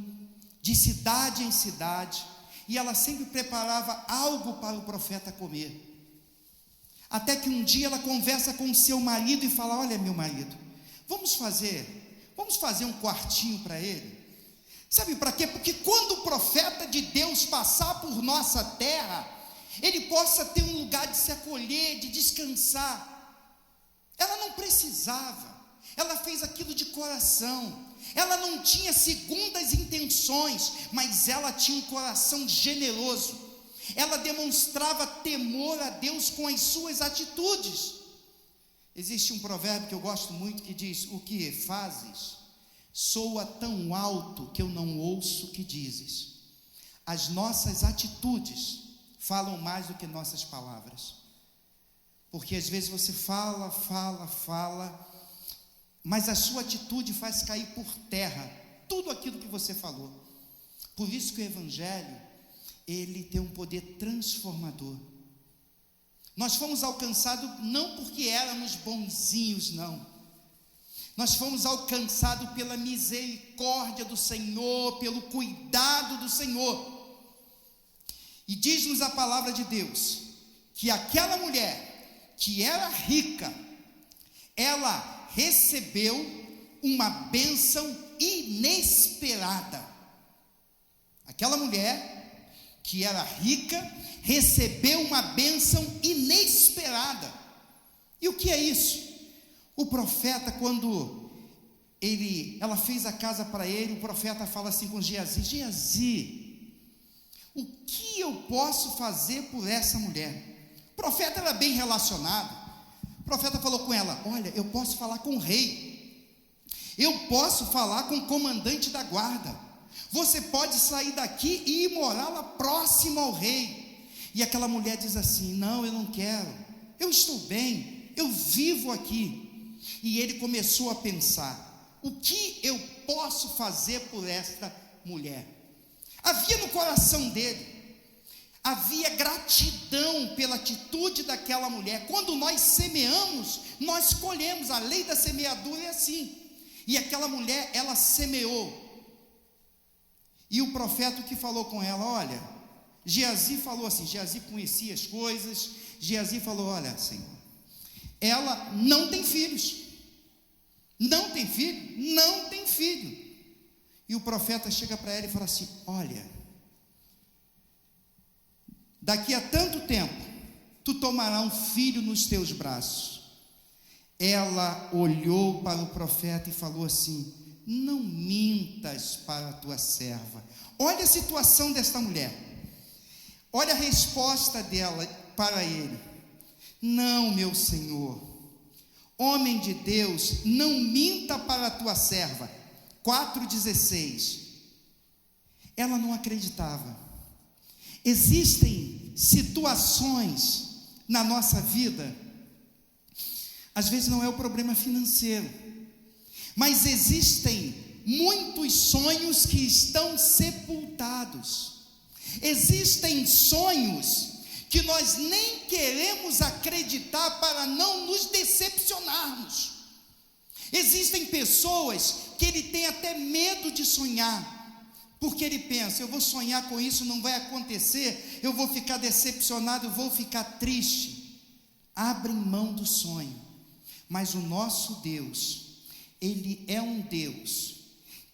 de cidade em cidade, e ela sempre preparava algo para o profeta comer. Até que um dia ela conversa com o seu marido e fala: olha, meu marido, vamos fazer um quartinho para ele. Sabe para quê? Porque quando o profeta de Deus passar por nossa terra, ele possa ter um lugar de se acolher, de descansar. Ela não precisava, ela fez aquilo de coração, ela não tinha segundas intenções, mas ela tinha um coração generoso. Ela demonstrava temor a Deus com as suas atitudes. Existe um provérbio que eu gosto muito que diz: o que fazes soa tão alto que eu não ouço o que dizes. As nossas atitudes falam mais do que nossas palavras, porque às vezes você fala, mas a sua atitude faz cair por terra tudo aquilo que você falou. Por isso que o Evangelho, ele tem um poder transformador. Nós fomos alcançados não porque éramos bonzinhos, não. Nós fomos alcançados pela misericórdia do Senhor, pelo cuidado do Senhor. E diz-nos a palavra de Deus, que aquela mulher, que era rica, ela recebeu uma bênção inesperada. Aquela mulher que era rica, recebeu uma bênção inesperada. E o que é isso? O profeta, quando ela fez a casa para ele, o profeta fala assim com Geazi: Geazi, o que eu posso fazer por essa mulher? O profeta era bem relacionado. O profeta falou com ela: olha, eu posso falar com o rei, eu posso falar com o comandante da guarda, você pode sair daqui e ir morar lá próximo ao rei. E aquela mulher diz assim: não, eu não quero, eu estou bem, eu vivo aqui. E ele começou a pensar: o que eu posso fazer por esta mulher? Havia no coração dele, havia gratidão pela atitude daquela mulher. Quando nós semeamos, nós colhemos. A lei da semeadura é assim. E aquela mulher, ela semeou. E o profeta que falou com ela: olha, Geazi falou assim, Geazi conhecia as coisas, Geazi falou: olha, Senhor, ela não tem filhos. Não tem filho? Não tem filho. E o profeta chega para ela e fala assim: olha, daqui a tanto tempo, tu tomarás um filho nos teus braços. Ela olhou para o profeta e falou assim: não mintas para a tua serva. Olha a situação desta mulher, olha a resposta dela para ele: não, meu senhor, homem de Deus, não minta para a tua serva. 4,16. Ela não acreditava. Existem situações na nossa vida, às vezes não é o problema financeiro, mas existem muitos sonhos que estão sepultados. Existem sonhos que nós nem queremos acreditar para não nos decepcionarmos. Existem pessoas que ele tem até medo de sonhar, porque ele pensa: eu vou sonhar com isso, não vai acontecer, eu vou ficar decepcionado, eu vou ficar triste. Abrem mão do sonho. Mas o nosso Deus, ele é um Deus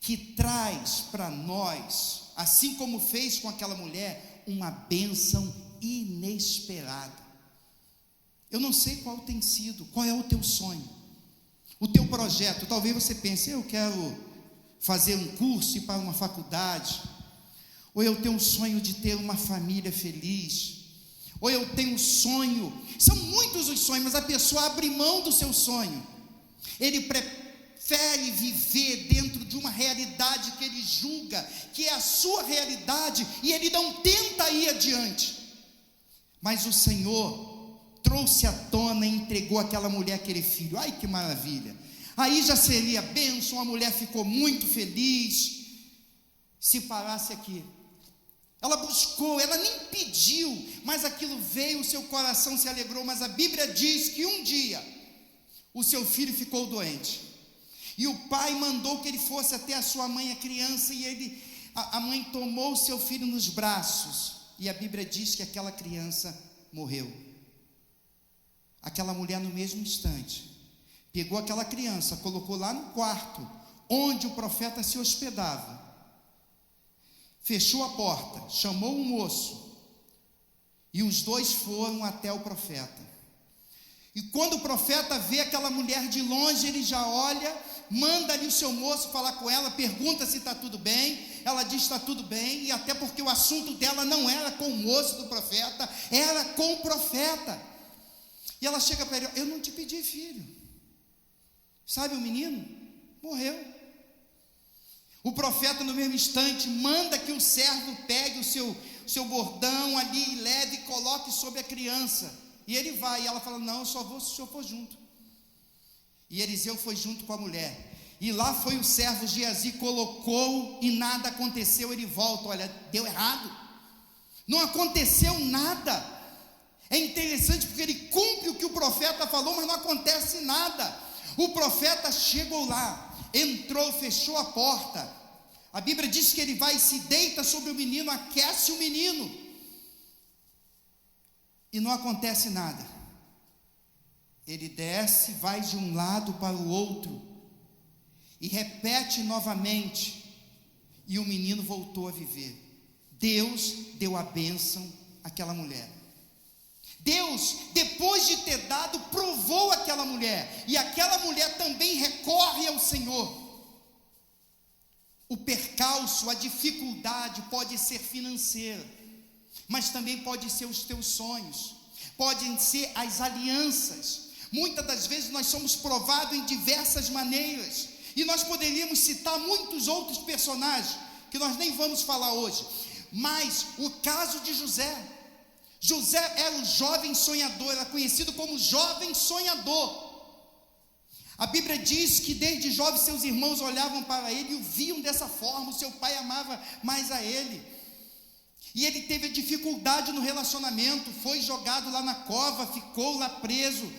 que traz para nós, assim como fez com aquela mulher, uma bênção inesperada. Eu não sei qual tem sido, qual é o teu sonho, o teu projeto. Talvez você pense: eu quero fazer um curso, ir para uma faculdade, ou eu tenho um sonho de ter uma família feliz, ou eu tenho um sonho. São muitos os sonhos, mas a pessoa abre mão do seu sonho. Ele prefere viver dentro de uma realidade que ele julga que é a sua realidade, e ele não tenta ir adiante. Mas o Senhor trouxe à tona e entregou àquela mulher aquele filho. Ai, que maravilha! Aí já seria bênção, a mulher ficou muito feliz. Se parasse aqui, ela buscou, ela nem pediu, mas aquilo veio, o seu coração se alegrou. Mas a Bíblia diz que um dia o seu filho ficou doente. E o pai mandou que ele fosse até a sua mãe, a criança, e a mãe tomou o seu filho nos braços, e a Bíblia diz que aquela criança morreu. Aquela mulher, no mesmo instante, pegou aquela criança, colocou lá no quarto onde o profeta se hospedava, fechou a porta, chamou um moço, e os dois foram até o profeta. E quando o profeta vê aquela mulher de longe, ele já olha, manda ali o seu moço falar com ela, pergunta se está tudo bem. Ela diz: está tudo bem, e até porque o assunto dela não era com o moço do profeta, era com o profeta. E ela chega para ele: eu não te pedi filho. Sabe, o menino morreu. O profeta, no mesmo instante, manda que o servo pegue o seu bordão ali e leve e coloque sobre a criança. E ele vai, e ela fala: não, eu só vou se o senhor for junto. E Eliseu foi junto com a mulher. E lá foi o servo Geazi, colocou e nada aconteceu. Ele volta: olha, deu errado, não aconteceu nada. É interessante porque ele cumpre o que o profeta falou, mas não acontece nada. O profeta chegou lá, entrou, fechou a porta. A Bíblia diz que ele vai e se deita sobre o menino, aquece o menino, e não acontece nada. Ele desce, vai de um lado para o outro, e repete novamente, e o menino voltou a viver. Deus deu a bênção àquela mulher. Deus, depois de ter dado, provou aquela mulher, e aquela mulher também recorre ao Senhor. O percalço, a dificuldade pode ser financeira, mas também pode ser os teus sonhos, podem ser as alianças. Muitas das vezes nós somos provados em diversas maneiras, e nós poderíamos citar muitos outros personagens, que nós nem vamos falar hoje, mas o caso de José era um jovem sonhador, era conhecido como jovem sonhador. A Bíblia diz que desde jovem seus irmãos olhavam para ele e o viam dessa forma. O seu pai amava mais a ele, e ele teve dificuldade no relacionamento, foi jogado lá na cova, ficou lá preso.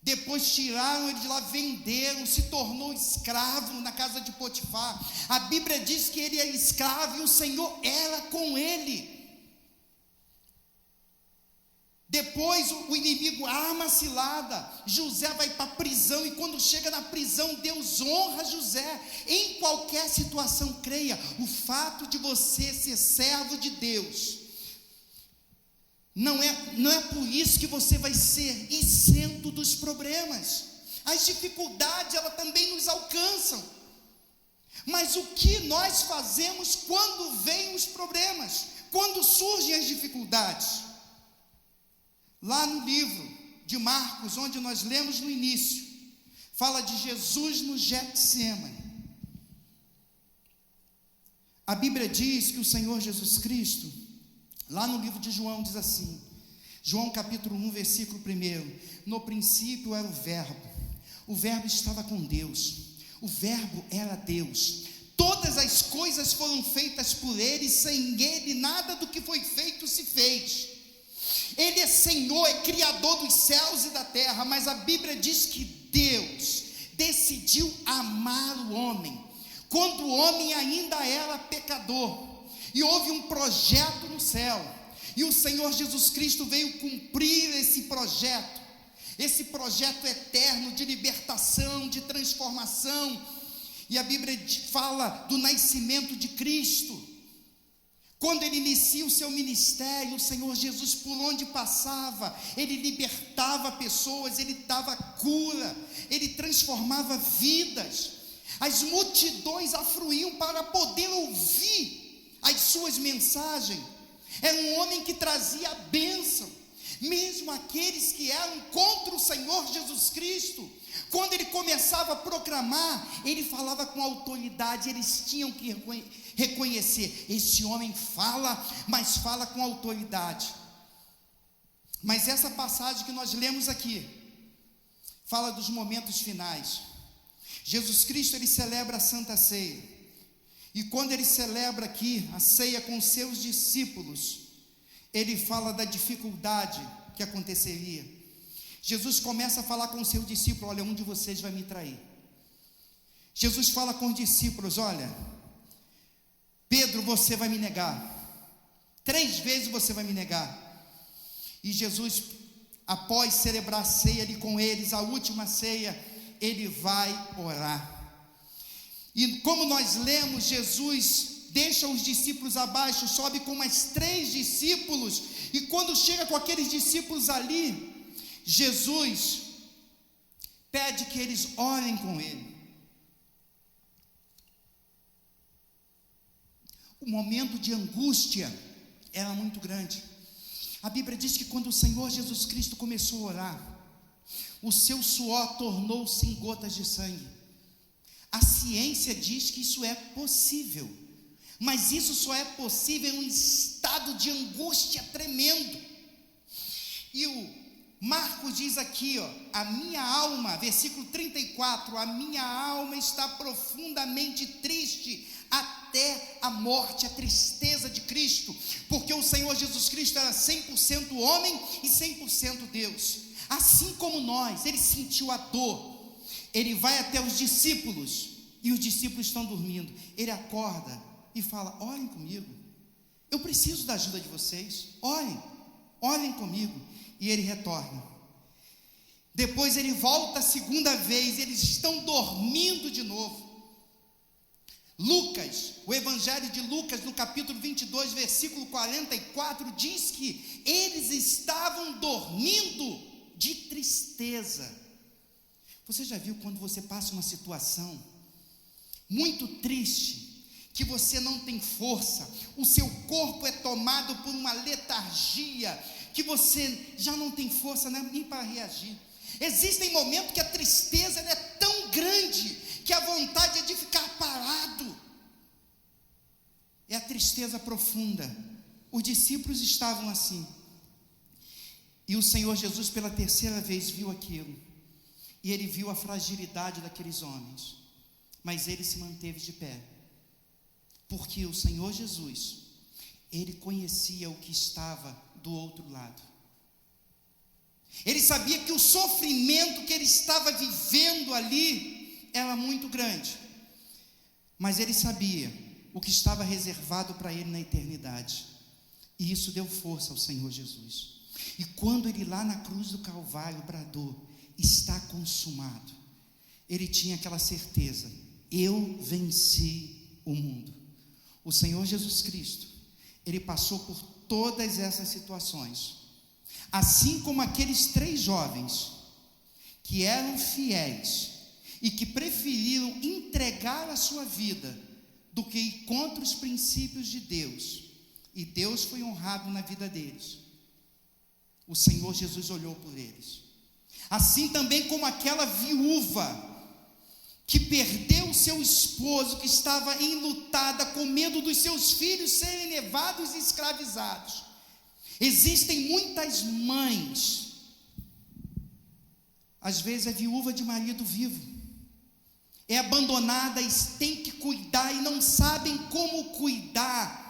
Depois tiraram ele de lá, venderam, se tornou escravo na casa de Potifar. A Bíblia diz que ele era escravo e o Senhor era com ele. Depois o inimigo arma a cilada, José vai para a prisão, e quando chega na prisão, Deus honra José. Em qualquer situação, creia, o fato de você ser servo de Deus, não é por isso que você vai ser isento dos problemas. As dificuldades, elas também nos alcançam, mas o que nós fazemos quando vêm os problemas, quando surgem as dificuldades? Lá no livro de Marcos, onde nós lemos no início, fala de Jesus no Getsêmani. A Bíblia diz que o Senhor Jesus Cristo, lá no livro de João, diz assim, João capítulo 1, versículo 1: no princípio era o verbo estava com Deus, o verbo era Deus, todas as coisas foram feitas por ele, sem ele nada do que foi feito se fez. Ele é Senhor, é Criador dos céus e da terra, mas a Bíblia diz que Deus decidiu amar o homem, quando o homem ainda era pecador, e houve um projeto no céu, e o Senhor Jesus Cristo veio cumprir esse projeto eterno de libertação, de transformação. E a Bíblia fala do nascimento de Cristo. Quando ele inicia o seu ministério, o Senhor Jesus, por onde passava, ele libertava pessoas, ele dava cura, ele transformava vidas. As multidões afluíam para poder ouvir as suas mensagens. Era um homem que trazia a bênção. Mesmo aqueles que eram contra o Senhor Jesus Cristo, quando ele começava a proclamar, ele falava com autoridade. Eles tinham que reconhecer: esse homem fala, mas fala com autoridade. Mas essa passagem que nós lemos aqui fala dos momentos finais. Jesus Cristo, ele celebra a Santa Ceia, e quando ele celebra aqui a ceia com seus discípulos, ele fala da dificuldade que aconteceria. Jesus começa a falar com o seu discípulo: olha, um de vocês vai me trair, Jesus fala com os discípulos: olha, Pedro, você vai me negar, 3 vezes você vai me negar. E Jesus, após celebrar a ceia ali com eles, a última ceia, ele vai orar. E como nós lemos, Jesus deixa os discípulos abaixo, sobe com mais 3 discípulos, e quando chega com aqueles discípulos ali, Jesus pede que eles orem com ele. O momento de angústia era muito grande. A Bíblia diz que quando o Senhor Jesus Cristo começou a orar, o seu suor tornou-se em gotas de sangue. A ciência diz que isso é possível, mas isso só é possível em um estado de angústia tremendo. E o Marcos diz aqui, a minha alma, versículo 34, a minha alma está profundamente triste até a morte, a tristeza de Cristo, porque o Senhor Jesus Cristo era 100% homem e 100% Deus. Assim como nós, ele sentiu a dor. Ele vai até os discípulos, e os discípulos estão dormindo. Ele acorda e fala: orem comigo, eu preciso da ajuda de vocês, orem comigo. E ele retorna. Depois ele volta a segunda vez, eles estão dormindo de novo. Lucas, o Evangelho de Lucas, no capítulo 22, versículo 44, diz que eles estavam dormindo de tristeza. Você já viu quando você passa uma situação muito triste, que você não tem força, o seu corpo é tomado por uma letargia, que você já não tem força nem para reagir? Existem momentos que a tristeza é tão grande, que a vontade é de ficar parado. É a tristeza profunda. Os discípulos estavam assim, e o Senhor Jesus pela 3ª vez viu aquilo, e ele viu a fragilidade daqueles homens, mas ele se manteve de pé, porque o Senhor Jesus, ele conhecia o que estava do outro lado. Ele sabia que o sofrimento que ele estava vivendo ali era muito grande, mas ele sabia o que estava reservado para ele na eternidade, e isso deu força ao Senhor Jesus. E quando ele lá na cruz do Calvário bradou: está consumado, ele tinha aquela certeza: eu venci o mundo. O Senhor Jesus Cristo, ele passou por todas essas situações, assim como aqueles 3 jovens que eram fiéis e que preferiram entregar a sua vida do que ir contra os princípios de Deus, e Deus foi honrado na vida deles. O Senhor Jesus olhou por eles, assim também como aquela viúva que perdeu o seu esposo, que estava enlutada com medo dos seus filhos serem levados e escravizados. Existem muitas mães, às vezes é viúva de marido vivo, é abandonada e tem que cuidar e não sabem como cuidar,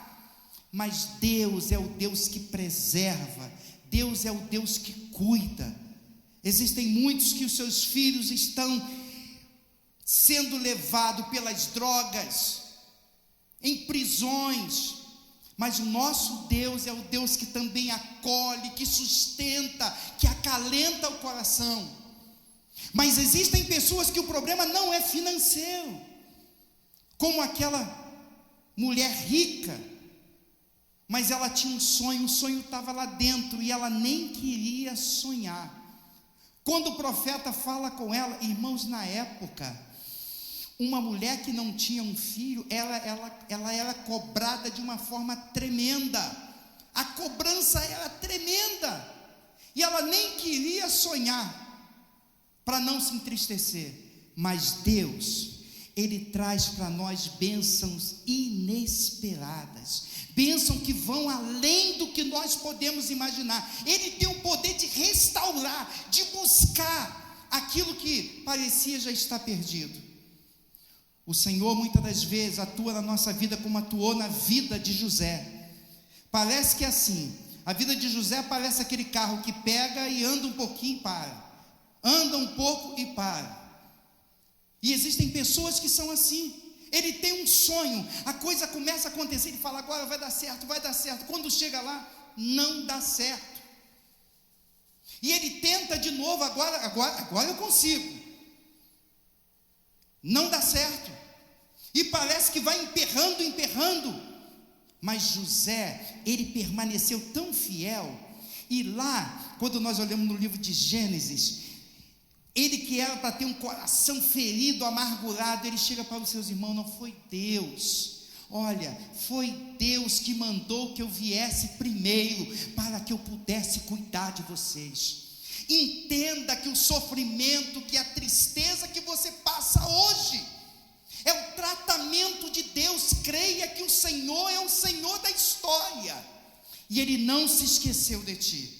mas Deus é o Deus que preserva, Deus é o Deus que cuida. Existem muitos que os seus filhos estão sendo levados pelas drogas, em prisões, mas o nosso Deus é o Deus que também acolhe, que sustenta, que acalenta o coração. Mas existem pessoas que o problema não é financeiro, como aquela mulher rica, mas ela tinha um sonho, o sonho estava lá dentro e ela nem queria sonhar. Quando o profeta fala com ela, irmãos, na época, uma mulher que não tinha um filho, ela era cobrada de uma forma tremenda, a cobrança era tremenda, e ela nem queria sonhar, para não se entristecer. Mas Deus, ele traz para nós bênçãos inesperadas, bênçãos que vão além do que nós podemos imaginar. Ele tem o poder de restaurar, de buscar aquilo que parecia já estar perdido. O Senhor muitas das vezes atua na nossa vida como atuou na vida de José. Parece que é assim, a vida de José parece aquele carro que pega e anda um pouquinho e para, anda um pouco e para. E existem pessoas que são assim. Ele tem um sonho, a coisa começa a acontecer, ele fala, agora vai dar certo, vai dar certo. Quando chega lá, não dá certo. E ele tenta de novo, agora eu consigo. Não dá certo. E parece que vai emperrando. Mas José, ele permaneceu tão fiel. E lá, quando nós olhamos no livro de Gênesis, ele que era para ter um coração ferido, amargurado, ele chega para os seus irmãos, não foi Deus, olha, foi Deus que mandou que eu viesse primeiro, para que eu pudesse cuidar de vocês. Entenda que o sofrimento, que a tristeza que você passa hoje, é o tratamento de Deus. Creia que o Senhor é o Senhor da história, e Ele não se esqueceu de ti,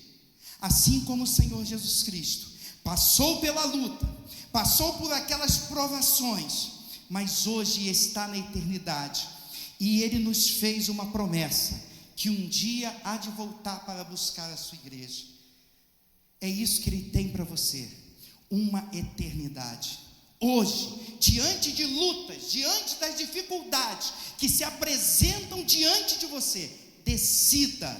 assim como o Senhor Jesus Cristo passou pela luta, passou por aquelas provações, mas hoje está na eternidade, e Ele nos fez uma promessa, que um dia há de voltar para buscar a sua igreja. É isso que Ele tem para você, uma eternidade. Hoje, diante de lutas, diante das dificuldades que se apresentam diante de você, decida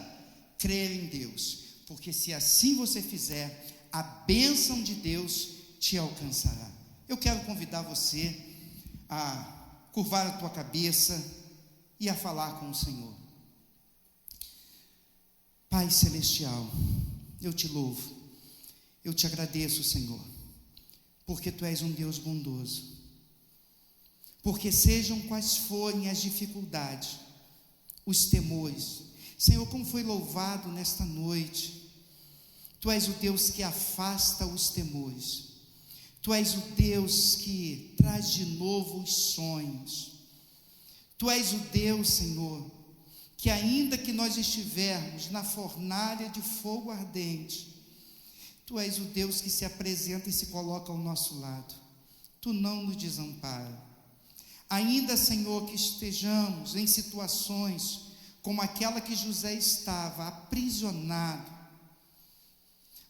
crer em Deus, porque se assim você fizer, a bênção de Deus te alcançará. Eu quero convidar você a curvar a tua cabeça e a falar com o Senhor. Pai Celestial, eu te louvo, eu te agradeço, Senhor, porque Tu és um Deus bondoso, porque sejam quais forem as dificuldades, os temores, Senhor, como foi louvado nesta noite, Tu és o Deus que afasta os temores, Tu és o Deus que traz de novo os sonhos, Tu és o Deus, Senhor, que ainda que nós estivermos na fornalha de fogo ardente, Tu és o Deus que se apresenta e se coloca ao nosso lado, Tu não nos desampara. Ainda, Senhor, que estejamos em situações como aquela que José estava, aprisionado,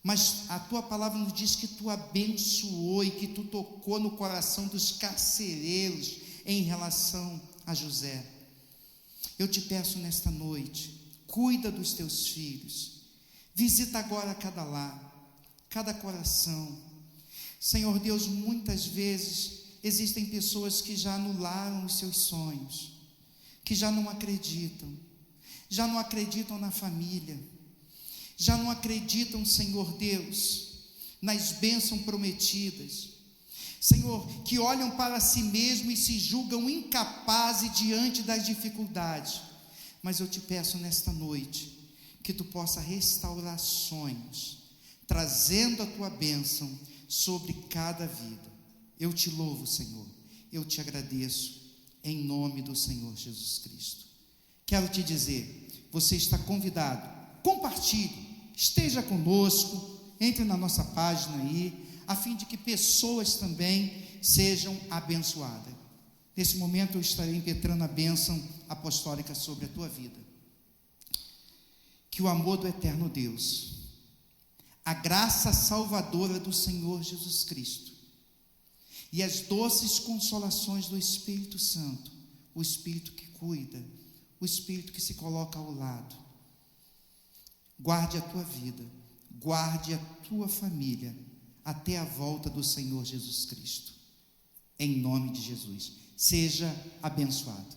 mas a Tua palavra nos diz que Tu abençoou e que Tu tocou no coração dos carcereiros em relação a José. Eu te peço nesta noite, cuida dos Teus filhos, visita agora cada lar, cada coração. Senhor Deus, muitas vezes existem pessoas que já anularam os seus sonhos, que já não acreditam na família, já não acreditam, Senhor Deus, nas bênçãos prometidas, Senhor, que olham para si mesmos e se julgam incapazes diante das dificuldades. Mas eu te peço nesta noite, que Tu possa restaurar sonhos, trazendo a Tua bênção sobre cada vida. Eu te louvo, Senhor, eu te agradeço, em nome do Senhor Jesus Cristo. Quero te dizer, você está convidado, compartilhe, esteja conosco, entre na nossa página aí, a fim de que pessoas também sejam abençoadas. Nesse momento eu estarei impetrando a bênção apostólica sobre a tua vida. Que o amor do eterno Deus, a graça salvadora do Senhor Jesus Cristo e as doces consolações do Espírito Santo, o Espírito que cuida, o Espírito que se coloca ao lado, guarde a tua vida, guarde a tua família, até a volta do Senhor Jesus Cristo, em nome de Jesus. Seja abençoado.